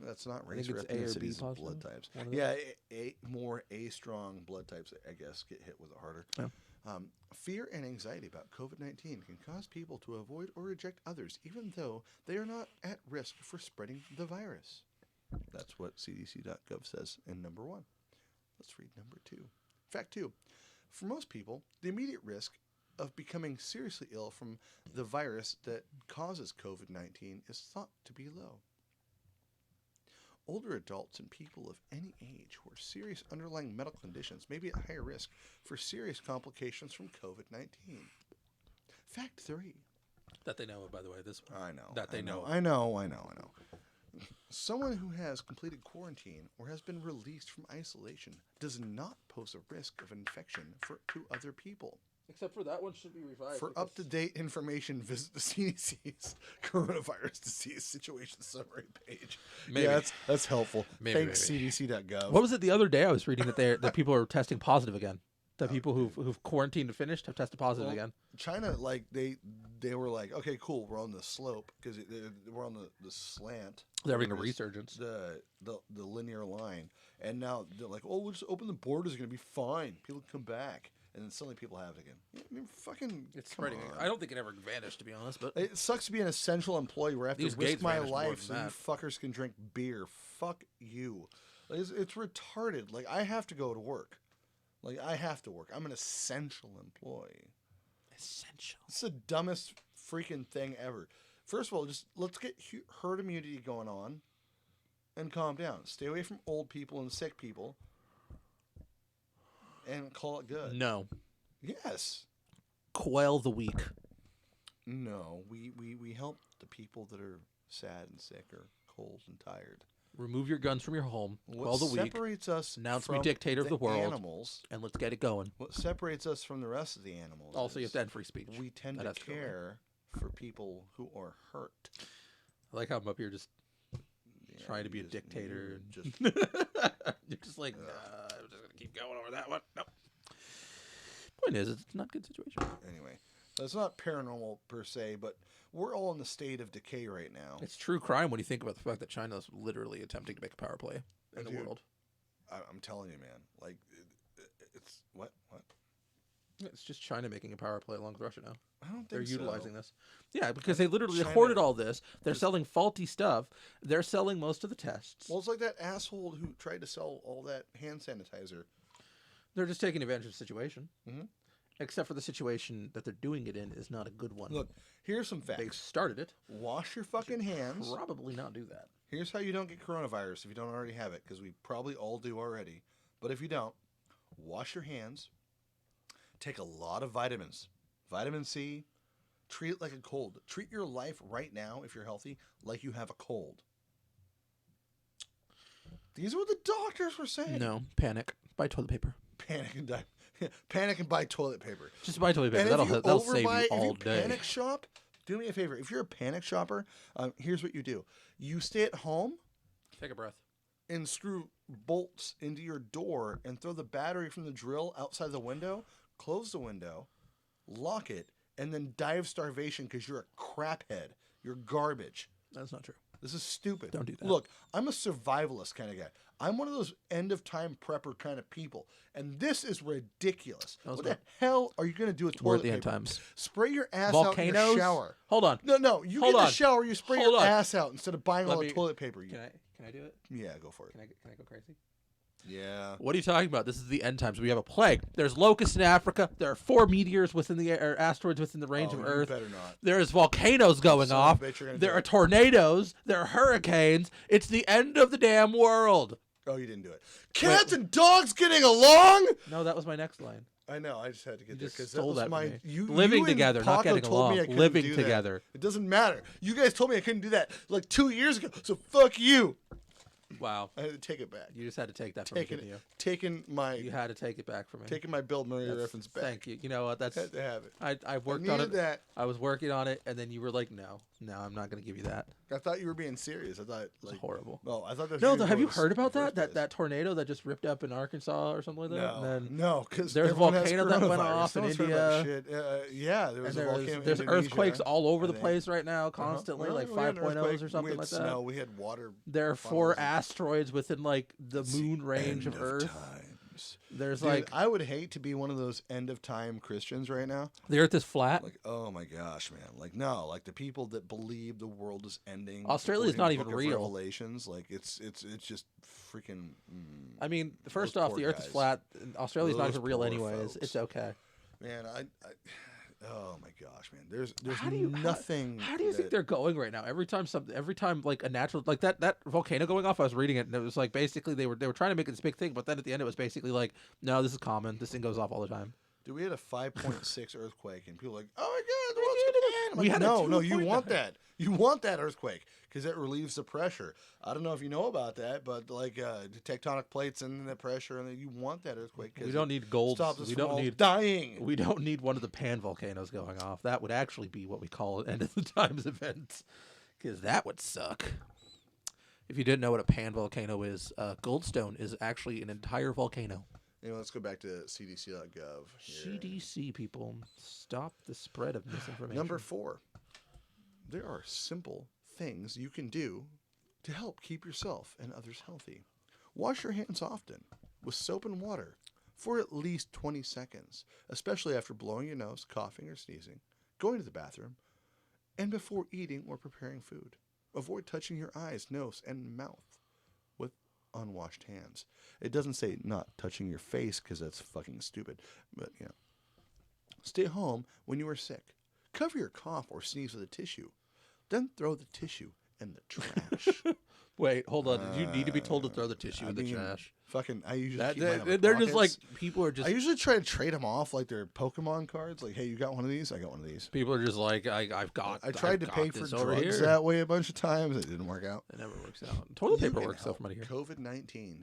S2: That's not
S1: I
S2: race
S1: think
S2: or
S1: it's A or B
S2: ethnicity, it's blood
S1: positive.
S2: types.
S1: One of
S2: Yeah, more A strong blood types, I guess, get hit with it harder.
S1: Yeah.
S2: Fear and anxiety about COVID-19 can cause people to avoid or reject others, even though they are not at risk for spreading the virus. That's what CDC.gov says in number 1. Let's read number 2. Fact 2. For most people, the immediate risk of becoming seriously ill from the virus that causes COVID-19 is thought to be low. Older adults and people of any age who are serious underlying medical conditions may be at higher risk for serious complications from COVID-19. Fact 3.
S1: That they know of, by the way. This one.
S2: I know.
S1: That they know.
S2: I know. Someone who has completed quarantine or has been released from isolation does not pose a risk of infection to other people.
S1: Except for that one should be revised.
S2: For up-to-date information, visit the CDC's Coronavirus Disease Situation Summary page.
S1: Maybe.
S2: Yeah, that's helpful.
S1: Maybe,
S2: Thanks, CDC.gov.
S1: What was it the other day I was reading that people are testing positive again? That people who've quarantined and finished have tested positive again.
S2: China, like, they were like, okay, cool, we're on the slope, because we're on the slant.
S1: They're having a
S2: Whatever it is,
S1: resurgence.
S2: The linear line. And now they're like, oh, we'll just open the borders, it's going to be fine. People can come back. And then suddenly people have it again. I mean, fucking,
S1: It's
S2: come
S1: spreading.
S2: on.
S1: I don't think it ever vanished, to be honest. But
S2: It sucks to be an essential employee where I have
S1: These
S2: to risk
S1: gates
S2: my
S1: vanished more
S2: life so
S1: than
S2: you
S1: that.
S2: fuckers can drink beer. Fuck you. Like, it's retarded. Like, I have to go to work. Like, I have to work. I'm an essential employee.
S1: essential.
S2: It's the dumbest freaking thing ever. First of all, just let's get herd immunity going on and calm down. Stay away from old people and sick people and call it good.
S1: No.
S2: Yes.
S1: Quell the weak.
S2: No. We help the people that are sad and sick or cold and tired.
S1: Remove your guns from your home. Quell
S2: What
S1: the weak.
S2: separates us
S1: Announce me
S2: from
S1: dictator of the world.
S2: animals,
S1: And let's get it going.
S2: what separates us from the rest of the animals
S1: Also, you
S2: is
S1: have to end free speech.
S2: we tend
S1: That
S2: to
S1: has to go away.
S2: care for people who are hurt.
S1: I like how I'm up here just
S2: Yeah,
S1: trying to
S2: you
S1: be a
S2: just-
S1: dictator.
S2: you
S1: And
S2: just
S1: you're just like, I'm just going to keep going over that one. Nope. Point is, it's not a good situation.
S2: anyway. That's not paranormal per se, but we're all in the state of decay right now.
S1: It's true crime when you think about the fact that China is literally attempting to make a power play in the
S2: Dude.
S1: world.
S2: I'm telling you, man. Like, it's what?
S1: It's just China making a power play along with Russia now.
S2: I don't think
S1: They're
S2: so.
S1: utilizing this. Yeah, because they literally
S2: China-
S1: hoarded all this. They're selling faulty stuff. They're selling most of the tests.
S2: Well, it's like that asshole who tried to sell all that hand sanitizer.
S1: They're just taking advantage of the situation.
S2: Mhm.
S1: Except for the situation that they're doing it in is not a good one.
S2: Look, here's some
S1: They
S2: facts.
S1: started it.
S2: Wash your fucking hands.
S1: Probably not do that.
S2: Here's how you don't get coronavirus if you don't already have it, because we probably all do already. But if you don't, wash your hands. Take a lot of vitamins. Vitamin C. Treat it like a cold. Treat your life right now, if you're healthy, like you have a cold. These are what the doctors were saying.
S1: No, panic. Buy toilet paper.
S2: Panic and die. Panic and buy toilet paper.
S1: Just buy toilet paper.
S2: And
S1: That'll save
S2: overbuy-
S1: you all
S2: if you
S1: day.
S2: panic shop, do me a favor. If you're a panic shopper, here's what you do. You stay at home
S1: Take a breath.
S2: and screw bolts into your door and throw the battery from the drill outside the window, close the window, lock it, and then die of starvation because you're a craphead. You're garbage.
S1: That's not true.
S2: This is stupid.
S1: Don't do that.
S2: Look, I'm a survivalist kind of guy. I'm one of those end-of-time prepper kind of people. And this is ridiculous.
S1: No, it's
S2: What the
S1: not.
S2: hell are you going to do with
S1: We're
S2: toilet
S1: at the end
S2: paper?
S1: times.
S2: Spray your ass
S1: Volcanoes?
S2: out in your shower.
S1: Hold on.
S2: No. You
S1: Hold
S2: get in
S1: on.
S2: the shower, you spray
S1: Hold
S2: your
S1: on.
S2: ass out instead of buying
S1: Let
S2: all
S1: me-
S2: the toilet paper.
S1: Can I do it?
S2: Yeah, go for it.
S1: Can I go crazy?
S2: Yeah.
S1: What are you talking about? This is the end times. We have a plague. There's locusts in Africa. There are 4 meteors within the air, or asteroids within the range of
S2: You
S1: Earth.
S2: better not.
S1: There's volcanoes going
S2: Son of a
S1: off.
S2: bitch, you're gonna
S1: There
S2: do
S1: are
S2: it.
S1: tornadoes. There are hurricanes. It's the end of the damn world.
S2: Oh, you didn't do it. Cats and dogs getting along?
S1: No, that was my next line.
S2: I know. I just had to get
S1: You
S2: there
S1: just
S2: because
S1: stole that
S2: my
S1: from me.
S2: you
S1: Living
S2: you and
S1: together, not
S2: Paco
S1: getting
S2: told me
S1: along.
S2: I couldn't
S1: Living
S2: do that.
S1: together.
S2: It doesn't matter. You guys told me I couldn't do that like 2 years ago. So fuck you.
S1: Wow.
S2: I had to take it back.
S1: You just had to take that from me,
S2: Taking
S1: didn't you?
S2: taking my
S1: You had to take it back from me.
S2: taking my Bill Murray
S1: That's-
S2: reference back.
S1: Thank you. You know what? That's
S2: Had to have it.
S1: I worked
S2: I
S1: on
S2: needed
S1: it.
S2: that.
S1: I was working on it, and then you were like, "No, I'm not going to give you that."
S2: I thought you were being serious. I thought
S1: It's
S2: like
S1: horrible.
S2: no, I thought that.
S1: No, have you heard about that tornado that just ripped up in Arkansas or something like that?
S2: No,
S1: And then
S2: no, because
S1: there's a volcano that went off in India.
S2: Yeah, there was a volcano.
S1: there's
S2: in
S1: earthquakes
S2: Indonesia,
S1: all over
S2: I
S1: the
S2: think.
S1: place right now, constantly,
S2: Well,
S1: like
S2: we had an
S1: 5.0s
S2: earthquake,
S1: or something
S2: we had
S1: like
S2: snow,
S1: that.
S2: We had water.
S1: There are
S2: funnels
S1: 4
S2: and-
S1: asteroids within like the moon range
S2: End
S1: of Earth.
S2: times.
S1: There's
S2: Dude,
S1: like
S2: I would hate to be one of those end of time Christians right now.
S1: the Earth is flat.
S2: Like, oh my gosh, man! Like, no, like the people that believe the world is ending.
S1: Australia's
S2: according
S1: not
S2: to
S1: even
S2: Book of
S1: real.
S2: Revelations, like it's just freaking.
S1: I mean, first
S2: those
S1: off,
S2: poor
S1: the Earth is
S2: guys.
S1: flat. And Australia's not
S2: Those
S1: even real
S2: poor
S1: anyways.
S2: folks.
S1: It's okay.
S2: Man, oh my gosh, man! There's
S1: How do you
S2: nothing.
S1: How do you think
S2: that-
S1: they're going right now? Every time like a natural like that volcano going off, I was reading it and it was like basically they were trying to make it this big thing, but then at the end it was basically like, no, this is common. This thing goes off all the time.
S2: Dude, we had a 5.6 earthquake, and people were like, oh my god, the world's gonna end. I'm
S1: We
S2: like,
S1: had a
S2: no, you
S1: 2.9.
S2: want that. You want that earthquake because it relieves the pressure. I don't know if you know about that, but like the tectonic plates and the pressure, and you want that earthquake. 'Cause
S1: We don't
S2: it
S1: need gold.
S2: stops us
S1: We
S2: from
S1: don't
S2: all
S1: need
S2: dying.
S1: We don't need one of the pan volcanoes going off. That would actually be what we call an end of the times event, because that would suck. If you didn't know what a pan volcano is, Goldstone is actually an entire volcano.
S2: Let's go back to CDC.gov. here.
S1: CDC people, stop the spread of misinformation.
S2: Number 4. There are simple things you can do to help keep yourself and others healthy. Wash your hands often with soap and water for at least 20 seconds, especially after blowing your nose, coughing, or sneezing, going to the bathroom, and before eating or preparing food. Avoid touching your eyes, nose, and mouth with unwashed hands. It doesn't say not touching your face because that's fucking stupid, but stay home when you are sick. Cover your cough or sneeze with a tissue. Then throw the tissue in the trash.
S1: Wait, hold on. Did you need to be told to throw the tissue in the trash?
S2: Fucking, I usually
S1: That,
S2: keep mine in my
S1: they're just like
S2: pockets.
S1: people are just
S2: I usually try to trade them off like they're Pokemon cards. Like, hey, you got one of these? I got one of these.
S1: people are just like I've got.
S2: I tried
S1: I've
S2: to
S1: got
S2: pay for
S1: this over
S2: drugs
S1: here.
S2: that way a bunch of times. It didn't work out.
S1: It never works out. Toilet
S2: You
S1: paper
S2: can
S1: works though
S2: help
S1: from out of here.
S2: COVID-19.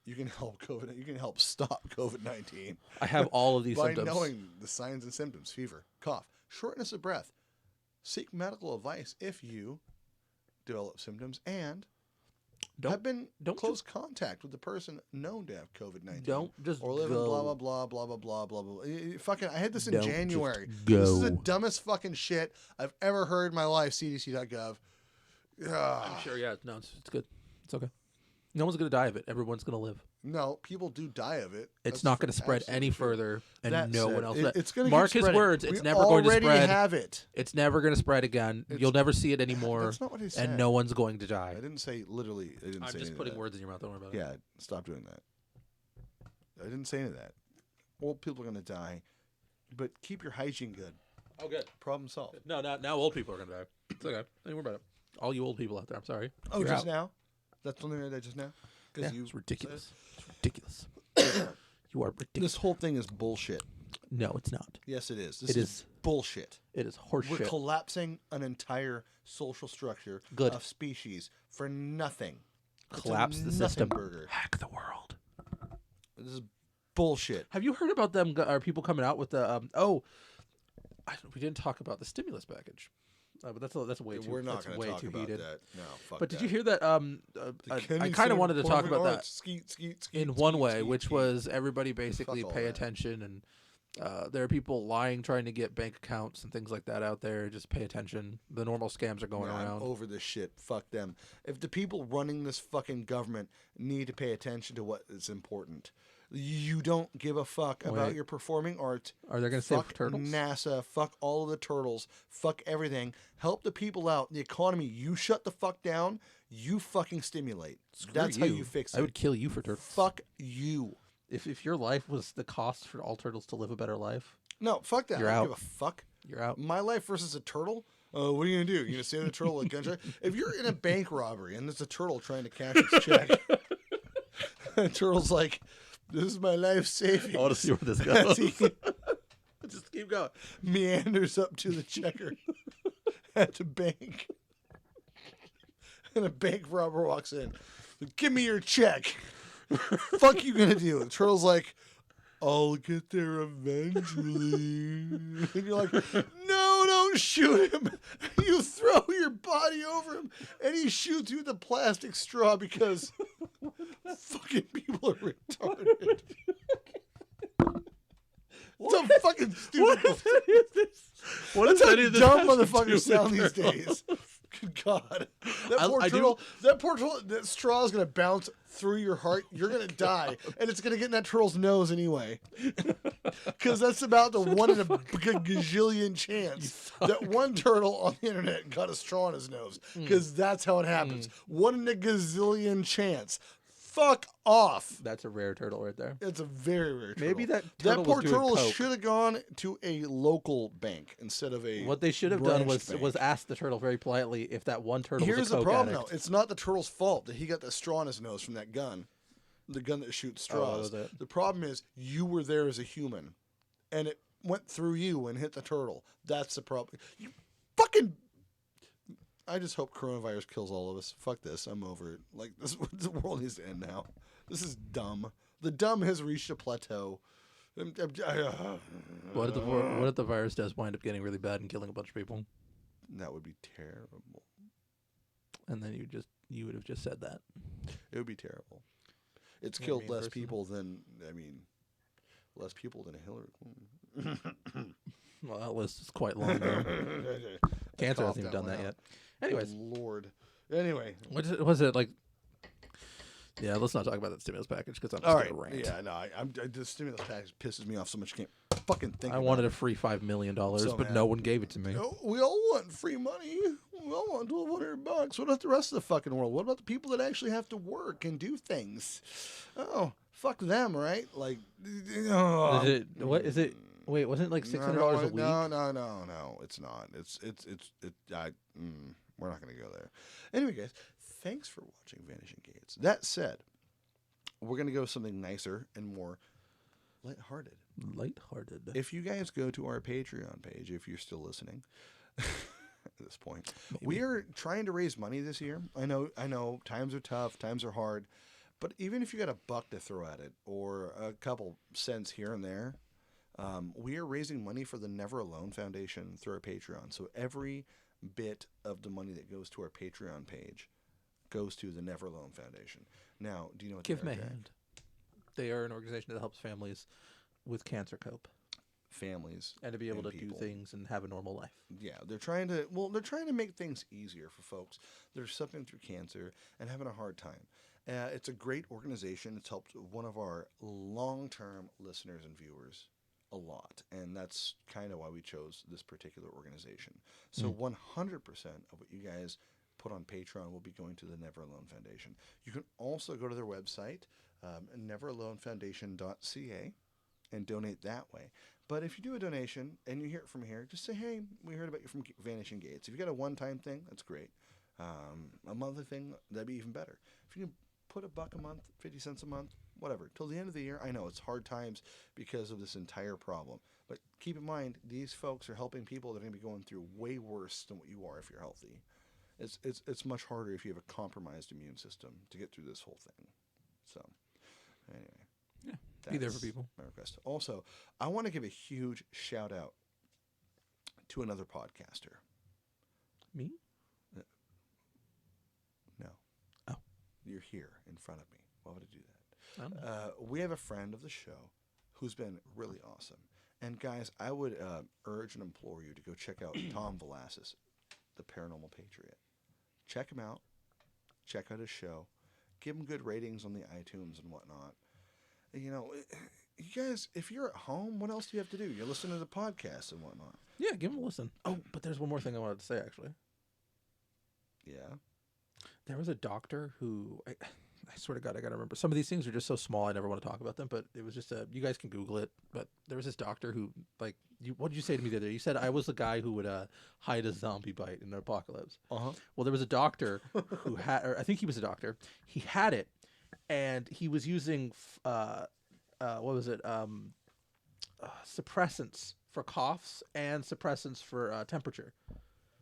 S2: You can help COVID. You can help stop COVID-19
S1: I have all of these
S2: by
S1: symptoms.
S2: knowing the signs and symptoms: fever, cough, shortness of breath. Seek medical advice if you develop symptoms and have been
S1: don't
S2: close contact with the person known to have COVID-19.
S1: Don't just
S2: or live in
S1: go.
S2: blah blah blah blah blah blah blah blah. Fucking, I had this in
S1: Don't just
S2: January. This is the
S1: go.
S2: dumbest fucking shit I've ever heard in my life. CDC.gov.
S1: I'm sure. Yeah. No, it's good. It's okay. No one's gonna die of it. Everyone's gonna live.
S2: No, people do die of it.
S1: It's
S2: That's
S1: not going to spread
S2: absolutely
S1: any
S2: true.
S1: further, and
S2: That
S1: no
S2: said,
S1: one else.
S2: It's going to
S1: Mark
S2: keep
S1: his
S2: spreading.
S1: words. It's
S2: We
S1: never going to
S2: already
S1: spread.
S2: have it.
S1: It's never going to spread again. You'll never see it anymore.
S2: That's not what he said.
S1: And no one's going to die.
S2: I didn't say literally. I didn't
S1: I'm
S2: say
S1: just
S2: any of
S1: putting
S2: that.
S1: words in your mouth. Don't worry about it.
S2: Yeah, stop doing that. I didn't say any of that. Old people are going to die, but keep your hygiene good.
S1: Oh, good.
S2: Problem solved.
S1: No, now old people are going to die. It's okay. Don't worry about it. All you old people out there, I'm sorry.
S2: Oh,
S1: You're
S2: just
S1: out.
S2: now? That's something like that just now?
S1: Yeah,
S2: You
S1: it's ridiculous. It's ridiculous. You are ridiculous.
S2: This whole thing is bullshit.
S1: No, it's not.
S2: Yes, it is. This
S1: It
S2: is
S1: is.
S2: bullshit.
S1: It is
S2: We're
S1: horseshit.
S2: collapsing an entire social structure
S1: Good.
S2: of species for nothing. It's a
S1: Collapse the
S2: nothing
S1: system.
S2: burger.
S1: Hack the world.
S2: This is bullshit.
S1: Have you heard about them? Are people coming out with the? We didn't talk about the stimulus package. But that's way too.
S2: We're not
S1: going
S2: going to
S1: to
S2: talk
S1: too
S2: about
S1: heated.
S2: that. No, fuck
S1: But
S2: that.
S1: did you hear that? I
S2: Kennedy
S1: kind
S2: Center
S1: of wanted to talk
S2: Performing
S1: about
S2: Arts, skeet,
S1: in
S2: skeet,
S1: one
S2: skeet,
S1: way,
S2: skeet,
S1: which
S2: skeet.
S1: was everybody basically
S2: Fuck all
S1: pay
S2: that.
S1: attention, and there are people lying, trying to get bank accounts and things like that out there. Just pay attention. The normal scams are going
S2: Yeah,
S1: around.
S2: I'm over this shit. Fuck them. If the people running this fucking government need to pay attention to what is important, you don't give a fuck about
S1: Wait.
S2: your performing arts.
S1: Are they going to save
S2: Fuck
S1: turtles?
S2: NASA. Fuck all of the turtles. Fuck everything. Help the people out. The economy. You shut the fuck down. You fucking stimulate. That's how you fix it.
S1: I would kill you for turtles.
S2: Fuck you.
S1: If your life was the cost for all turtles to live a better life,
S2: No, fuck that.
S1: You're
S2: I don't
S1: out.
S2: give a fuck.
S1: you're out.
S2: My life versus a turtle? What are you going to do? You going to save the turtle with gunshot? If you're in a bank robbery and there's a turtle trying to cash its check, the turtle's like, this is my life savings.
S1: I want to see where this
S2: As
S1: goes.
S2: he
S1: Just keep going.
S2: meanders up to the checker at the bank. And a bank robber walks in. Give me your check. Fuck you going to do? The turtle's like, I'll get there eventually. And you're like, no, don't shoot him. You throw your body over him, and he shoots you with a plastic straw because fucking people are retarded. It's a fucking stupid.
S1: What
S2: That's
S1: does
S2: how
S1: any of this
S2: dumb
S1: have to do
S2: motherfuckers
S1: with
S2: sound these
S1: turtles?
S2: days. Good God. That poor
S1: I do-
S2: turtle, that straw is going to bounce through your heart. You're going to die. And it's going to get in that turtle's nose anyway. Because that's about the one in a gazillion chance that one turtle on the internet got a straw in his nose. Because that's how it happens. One in a gazillion chance. Fuck off.
S1: That's a rare turtle right there.
S2: It's a very rare turtle.
S1: Maybe that
S2: that
S1: turtle
S2: poor
S1: was doing
S2: turtle
S1: coke.
S2: should have gone to a local bank instead of a
S1: What they should have done
S2: branched
S1: was
S2: bank.
S1: ask the turtle very politely if that one turtle
S2: Here's
S1: was a
S2: the
S1: coke
S2: problem,
S1: addict.
S2: though. It's not the turtle's fault that he got the straw in his nose from that gun, the gun that shoots straws.
S1: was it?
S2: The problem is you were there as a human, and it went through you and hit the turtle. That's the problem. You fucking. I just hope coronavirus kills all of us. Fuck this. I'm over it. Like this, the world needs to end now. This is dumb. The dumb has reached a plateau.
S1: What if the virus does wind up getting really bad and killing a bunch of people?
S2: That would be terrible.
S1: And then you would have just said that.
S2: It would be terrible. It's
S1: Yeah,
S2: killed
S1: me
S2: less
S1: personally.
S2: people than less people than Hillary Clinton.
S1: Well, that list is quite long. Though. Cancer
S2: coughed
S1: hasn't even
S2: that
S1: done
S2: one
S1: that
S2: out.
S1: yet. Anyways,
S2: Good Lord. Anyway.
S1: was it like? Yeah, let's not talk about that stimulus package because I'm just
S2: All
S1: gonna
S2: right.
S1: rant.
S2: Yeah, no, the stimulus package pisses me off so much. I can't fucking think
S1: I
S2: about
S1: wanted
S2: it.
S1: a free $5 million,
S2: So
S1: but
S2: mad.
S1: no one gave it to me.
S2: Oh, we all want free money. We all want $1,200. What about the rest of the fucking world? What about the people that actually have to work and do things? Oh, fuck them, right? Like, oh.
S1: What is it? Wait, wasn't it like $600 a week?
S2: No. It's not. We're not going to go there. Anyway, guys, thanks for watching Vanishing Gates. That said, we're going to go something nicer and more lighthearted.
S1: Lighthearted.
S2: If you guys go to our Patreon page, if you're still listening at this point,
S1: Maybe.
S2: we are trying to raise money this year. I know, times are tough, times are hard, but even if you got $1 to throw at it or a couple cents here and there, we are raising money for the Never Alone Foundation through our Patreon. So every bit of the money that goes to our Patreon page goes to the Never Alone Foundation. Now, do you know what
S1: Give
S2: they
S1: me
S2: are,
S1: a
S2: Jack?
S1: hand. They are an organization that helps families with cancer cope
S2: Families
S1: and to be able
S2: and
S1: to
S2: people.
S1: do things and have a normal life.
S2: Yeah, they're trying to make things easier for folks that are suffering through cancer and having a hard time. It's a great organization. It's helped one of our long-term listeners and viewers a lot, and that's kind of why we chose this particular organization. So 100% of what you guys put on Patreon will be going to the Never Alone Foundation. You can also go to their website, neveralonefoundation.ca, and donate that way. But if you do a donation and you hear it from here, just say, hey, we heard about you from Vanishing Gates. If you got a one-time thing, that's great. A monthly thing, that'd be even better. If you can put $1 a month, 50 cents a month, whatever, till the end of the year. I know it's hard times because of this entire problem. But keep in mind, these folks are helping people that are going to be going through way worse than what you are if you're healthy. It's much harder if you have a compromised immune system to get through this whole thing. So, anyway.
S1: Yeah, be there for
S2: That's
S1: people.
S2: my request. Also, I want to give a huge shout out to another podcaster.
S1: Me?
S2: No.
S1: Oh.
S2: You're here in front of me. Why would I do that?
S1: I don't know.
S2: We have a friend of the show who's been really awesome. And guys, I would urge and implore you to go check out Tom Velasquez, the Paranormal Patriot. Check him out. Check out his show. Give him good ratings on the iTunes and whatnot. You know, you guys, if you're at home, what else do you have to do? You're listening to the podcast and whatnot.
S1: Yeah, give him a listen. Oh, but there's one more thing I wanted to say, actually.
S2: Yeah.
S1: There was a doctor who, I swear to God, I got to remember. Some of these things are just so small, I never want to talk about them, but it was just you guys can Google it, but there was this doctor who, like, what did you say to me the other day? You said I was the guy who would hide a zombie bite in an apocalypse.
S2: Uh-huh.
S1: Well, there was a doctor who had, or I think he was a doctor. He had it, and he was using, what was it? Suppressants for coughs and suppressants for temperature,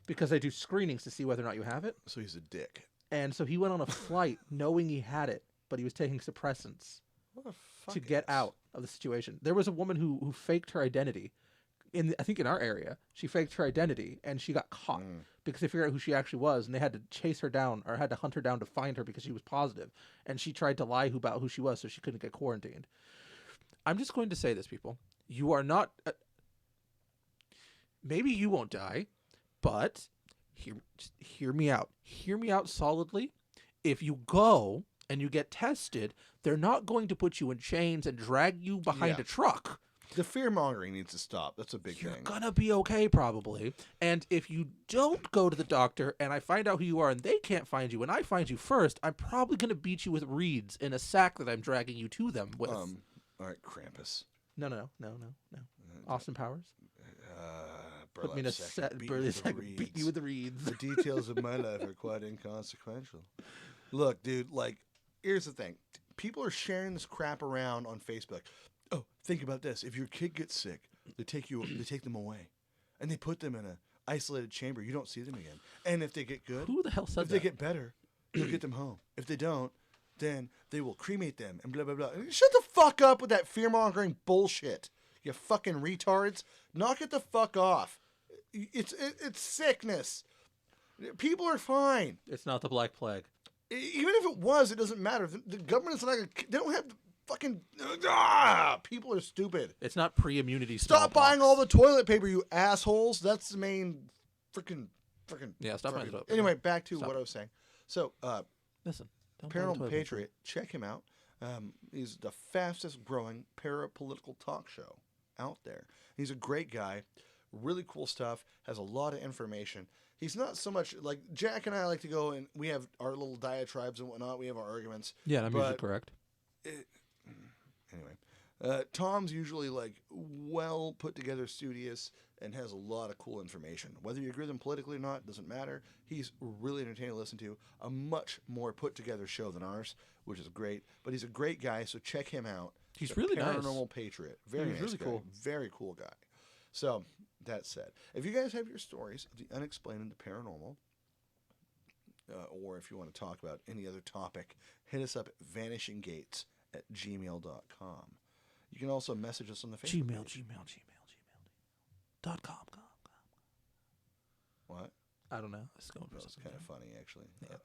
S1: because they do screenings to see whether or not you have it.
S2: So he's a dick.
S1: And so he went on a flight knowing he had it, but he was taking suppressants
S2: What a fuck
S1: to get out of the situation. There was a woman who faked her identity. I think in our area, she faked her identity and she got caught because they figured out who she actually was, and they had to chase her down or had to hunt her down to find her because she was positive. And she tried to lie about who she was so she couldn't get quarantined. I'm just going to say this, people. You are not... maybe you won't die, but... Hear me out. Hear me out solidly. If you go and you get tested, they're not going to put you in chains and drag you behind a truck.
S2: The fear-mongering needs to stop. That's a big
S1: You're
S2: thing.
S1: gonna be okay, probably. And if you don't go to the doctor and I find out who you are and they can't find you and I find you first, I'm probably gonna beat you with reeds in a sack that I'm dragging you to them with.
S2: All right, Krampus.
S1: No. Austin Powers? Put me in a set. Beat you with the reeds.
S2: The details of my life are quite inconsequential. Look, dude, like, here's the thing. People are sharing this crap around on Facebook. Oh, think about this. If your kid gets sick, they take them away. And they put them in an isolated chamber. You don't see them again. And if they get good,
S1: Who the hell said
S2: if
S1: that?
S2: they get better, you'll get them home. If they don't, then they will cremate them and blah, blah, blah. Shut the fuck up with that fear-mongering bullshit. You fucking retards. Knock it the fuck off. It's sickness. People are fine.
S1: It's not the Black Plague.
S2: Even if it was, it doesn't matter. The government's not gonna, they don't have the fucking... people are stupid.
S1: It's not pre-immunity
S2: Stop buying all the toilet paper, you assholes. That's the main freaking...
S1: Yeah, stop buying the toilet paper.
S2: Anyway, back to what I was saying. So,
S1: Listen. Don't buy the
S2: Paranormal
S1: toilet
S2: Patriot, check him out. He's the fastest growing parapolitical talk show out there. He's a great guy. Really cool stuff. Has a lot of information. He's not so much like Jack and I like to go and we have our little diatribes and whatnot. We have our arguments.
S1: Yeah, I'm usually correct.
S2: Anyway, Tom's usually like well put together, studious, and has a lot of cool information. Whether you agree with him politically or not doesn't matter. He's really entertaining to listen to. A much more put together show than ours, which is great. But he's a great guy, so check him out.
S1: He's really nice.
S2: Paranormal Patriot. Very nice
S1: really
S2: guy.
S1: cool.
S2: Very cool guy. So, that said, if you guys have your stories of the unexplained and the paranormal, or if you want to talk about any other topic, hit us up at vanishinggates@gmail.com. You can also message us on the Facebook page.
S1: gmail.com.
S2: What?
S1: I don't know. It's going for
S2: That was
S1: something.
S2: kind of funny, actually.
S1: Yeah.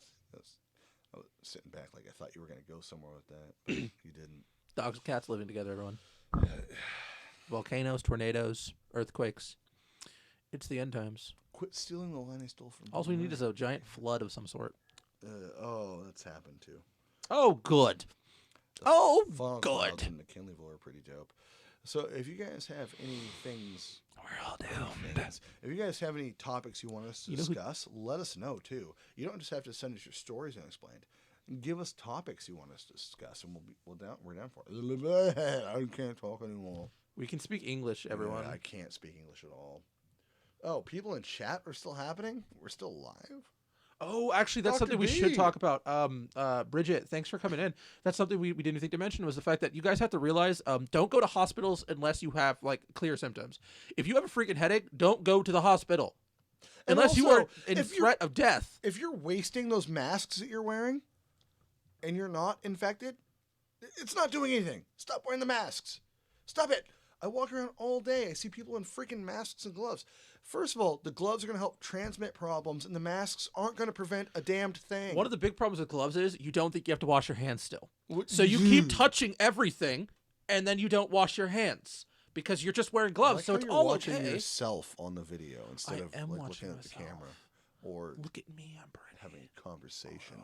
S2: I was sitting back like I thought you were going to go somewhere with that, but you didn't.
S1: Dogs and cats living together, everyone. Volcanoes, tornadoes, earthquakes. It's the end times.
S2: Quit stealing the line I stole from
S1: All we need is a giant flood of some sort.
S2: That's happened too.
S1: Oh, good.
S2: Fallen Clouds in McKinleyville are pretty dope. So if you guys have any things...
S1: We're all doomed.
S2: If you guys have any topics you want us to discuss, let us know too. You don't just have to send us your stories unexplained. Give us topics you want us to discuss, and we're down for it. I can't talk anymore.
S1: We can speak English, everyone.
S2: I can't speak English at all. Oh, people in chat are still happening? We're still live?
S1: Oh, actually, that's
S2: Dr.
S1: something we
S2: B.
S1: should talk about. Bridget, thanks for coming in. That's something we didn't think to mention was the fact that you guys have to realize don't go to hospitals unless you have like clear symptoms. If you have a freaking headache, don't go to the hospital.
S2: And
S1: unless you
S2: also,
S1: are in threat of death.
S2: If you're wasting those masks that you're wearing and you're not infected, it's not doing anything. Stop wearing the masks. Stop it. I walk around all day. I see people in freaking masks and gloves. First of all, the gloves are going to help transmit problems, and the masks aren't going to prevent a damned thing.
S1: One of the big problems with gloves is you don't think you have to wash your hands still. So you keep touching everything, and then you don't wash your hands because you're just wearing gloves.
S2: Like
S1: so
S2: how
S1: it's
S2: you're
S1: all
S2: watching
S1: okay.
S2: yourself on the video instead
S1: I
S2: of
S1: am
S2: like
S1: watching
S2: looking at the
S1: myself.
S2: camera or
S1: Look at me, I'm pretty.
S2: having a conversation.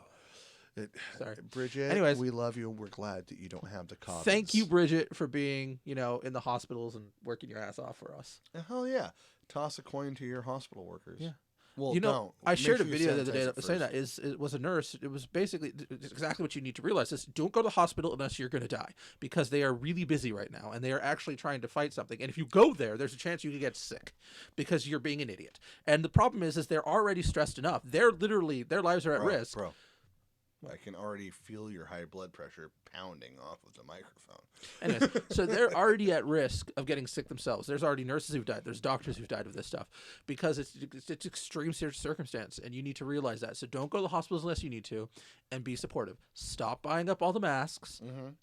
S1: Sorry.
S2: Bridget,
S1: Anyways.
S2: we love you and we're glad that you don't have the COVID.
S1: Thank you, Bridget, for being, in the hospitals and working your ass off for us.
S2: Hell yeah. Toss a coin to your hospital workers.
S1: Yeah.
S2: Well,
S1: I
S2: Make
S1: shared
S2: sure
S1: a
S2: you
S1: video the other
S2: sanitize
S1: day
S2: it
S1: saying
S2: first.
S1: that it was a nurse. It was basically it's exactly what you need to realize is don't go to the hospital unless you're going to die because they are really busy right now and they are actually trying to fight something. And if you go there, there's a chance you could get sick because you're being an idiot. And the problem is they're already stressed enough. They're literally their lives are at risk.
S2: Bro, I can already feel your high blood pressure pounding off of the microphone.
S1: Anyways, so they're already at risk of getting sick themselves. There's already nurses who've died. There's doctors who've died of this stuff because it's extreme circumstance, and you need to realize that. So don't go to the hospitals unless you need to, and be supportive. Stop buying up all the masks.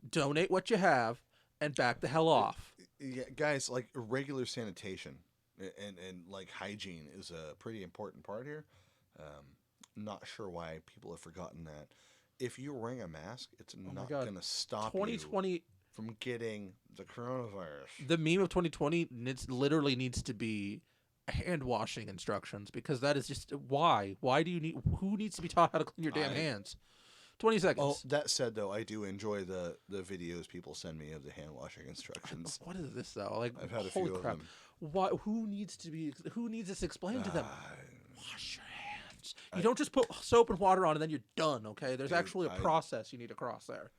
S1: Donate what you have, and back the hell off.
S2: Yeah, guys, like regular sanitation and like hygiene is a pretty important part here. Not sure why people have forgotten that. If you're wearing a mask, it's not going to stop
S1: 2020
S2: you from getting the coronavirus.
S1: The meme of 2020 literally needs to be hand washing instructions because that is just why. Why do you need? Who needs to be taught how to clean your damn hands? 20 seconds.
S2: Oh, that said, though, I do enjoy the videos people send me of the hand washing instructions.
S1: What is this though? Like,
S2: I've had a
S1: holy
S2: few
S1: crap.
S2: of them.
S1: Why? Who needs this explained to them? Wash your hands. You don't just put soap and water on and then you're done. Okay, there's actually a process you need to cross there.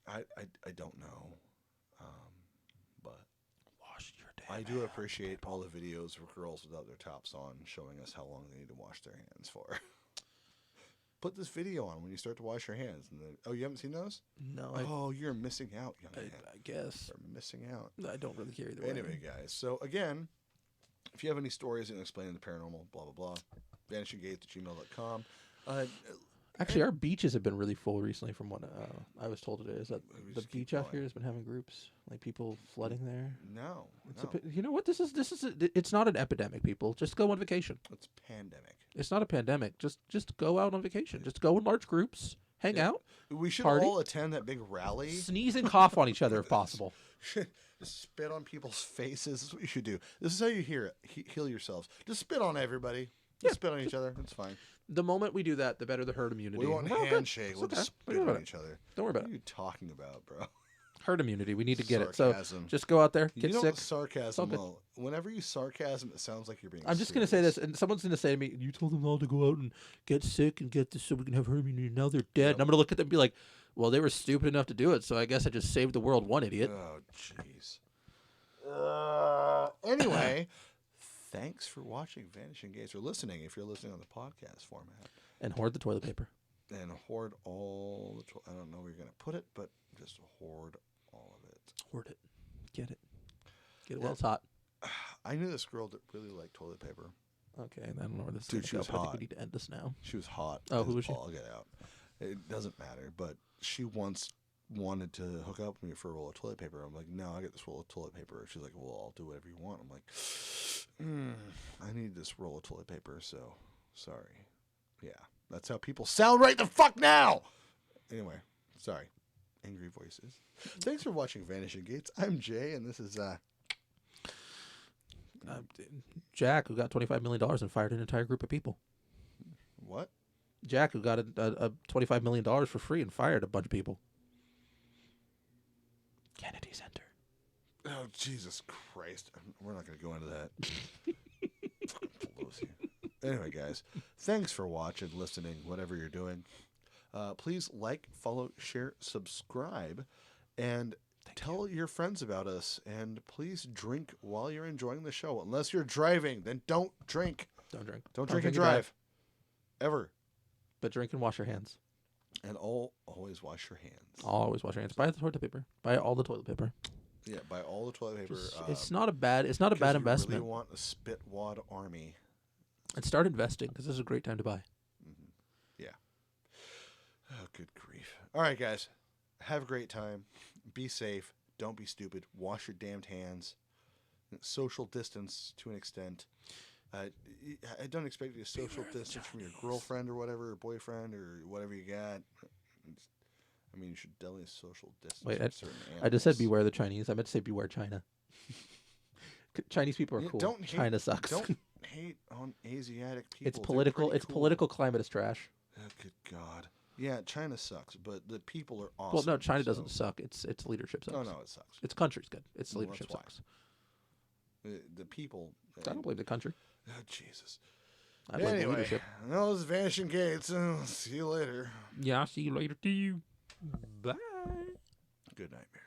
S2: I don't know, but
S1: Wash your damn
S2: I do appreciate all the videos of girls without their tops on showing us how long they need to wash their hands for. Put this video on when you start to wash your hands. And then, oh, you haven't seen those?
S1: No.
S2: You're missing out, young man.
S1: I guess.
S2: You're missing out.
S1: I don't really care either way.
S2: Anyway, guys. So, again, if you have any stories and explaining the paranormal, blah, blah, blah, vanishinggates@gmail.com.
S1: Actually, our beaches have been really full recently from what I was told today. Is that
S2: We
S1: the
S2: just keep
S1: beach out
S2: going.
S1: here has been having groups, like people flooding there?
S2: No.
S1: You know what? This is it's not an epidemic, people. Just go on vacation.
S2: It's pandemic.
S1: It's not a pandemic. Just go out on vacation. Just go in large groups, hang out,
S2: We should
S1: Party?
S2: all attend that big rally.
S1: sneeze and cough on each other if possible.
S2: Just spit on people's faces. This is what you should do. This is how you heal yourselves. Just spit on everybody. Just spit on each other. It's fine.
S1: The moment we do that, the better the herd immunity.
S2: We want
S1: We're all good.
S2: handshake.
S1: It's
S2: We'll
S1: okay.
S2: just
S1: Don't
S2: spit
S1: worry
S2: on
S1: about
S2: each other.
S1: Don't worry about
S2: What are
S1: it.
S2: you talking about, bro?
S1: Herd immunity. We need to get
S2: Sarcasm.
S1: it. So just go out there, get
S2: you know
S1: sick.
S2: sarcasm.
S1: good.
S2: Well, whenever you sarcasm, it sounds like you're being.
S1: I'm just going to say this, and someone's going to say to me, you told them all to go out and get sick and get this so we can have herd immunity. Now they're dead. And I'm going to look at them and be like, well, they were stupid enough to do it, so I guess I just saved the world one idiot.
S2: Oh, jeez. Anyway, thanks for watching Vanishing Gates, or listening if you're listening on the podcast format.
S1: And hoard the toilet paper.
S2: And hoard all the I don't know where you're going to put it, but just hoard all of it.
S1: Hoard it. Get it. Get it while it's hot.
S2: I knew this girl that really liked toilet paper.
S1: Okay, I don't know where this is
S2: Dude,
S1: gonna
S2: she
S1: go,
S2: was
S1: but I think
S2: hot.
S1: we need to end this now.
S2: She was hot.
S1: Oh, who was she?
S2: I'll get out. It doesn't matter, but she once wanted to hook up with me for a roll of toilet paper. I'm like, no, I get this roll of toilet paper. She's like, well, I'll do whatever you want. I'm like, I need this roll of toilet paper, so sorry. Yeah, that's how people sound right the fuck now. Anyway, sorry. Angry voices. Thanks for watching Vanishing Gates. I'm Jay, and this is
S1: Jack, who got $25 million and fired an entire group of people.
S2: what?
S1: Jack, who got a $25 million for free and fired a bunch of people. Kennedy Center.
S2: Oh, Jesus Christ. We're not going to go into that. Fucking Pelosi. Anyway, guys, thanks for watching, listening, whatever you're doing. Please like, follow, share, subscribe, and tell your friends about us. And please drink while you're enjoying the show. Unless you're driving, then don't drink.
S1: Don't drink.
S2: Don't drink and drive. Ever.
S1: But drink and wash your hands.
S2: And always wash your hands.
S1: Always wash your hands. Buy the toilet paper. Buy all the toilet paper.
S2: Yeah, buy all the toilet paper.
S1: It's not a bad
S2: because you
S1: investment.
S2: really want a spit wad army.
S1: And start investing because this is a great time to buy.
S2: Yeah. Oh, good grief. All right, guys. Have a great time. Be safe. Don't be stupid. Wash your damned hands. social distance to an extent. I don't expect you to social distance from your girlfriend or whatever, or boyfriend or whatever you got. I mean, you should definitely social distance
S1: Wait,
S2: from certain animals.
S1: I just said beware the Chinese. I meant to say beware China. Chinese people are cool. China sucks.
S2: Don't hate on Asiatic people.
S1: It's political. Its
S2: cool.
S1: political climate is trash.
S2: Oh, good God. Yeah, China sucks, but the people are awesome.
S1: Well, no, China doesn't suck. Its leadership sucks.
S2: Oh, no, it sucks.
S1: Its country's good. Its
S2: Well,
S1: leadership
S2: that's why.
S1: sucks.
S2: The people.
S1: I don't blame the country.
S2: Oh, Jesus.
S1: I blame the
S2: Anyway,
S1: leadership.
S2: no, this is Vanishing Gates. See you later.
S1: Yeah, I'll see you later to you. Bye.
S2: Good night, Mary.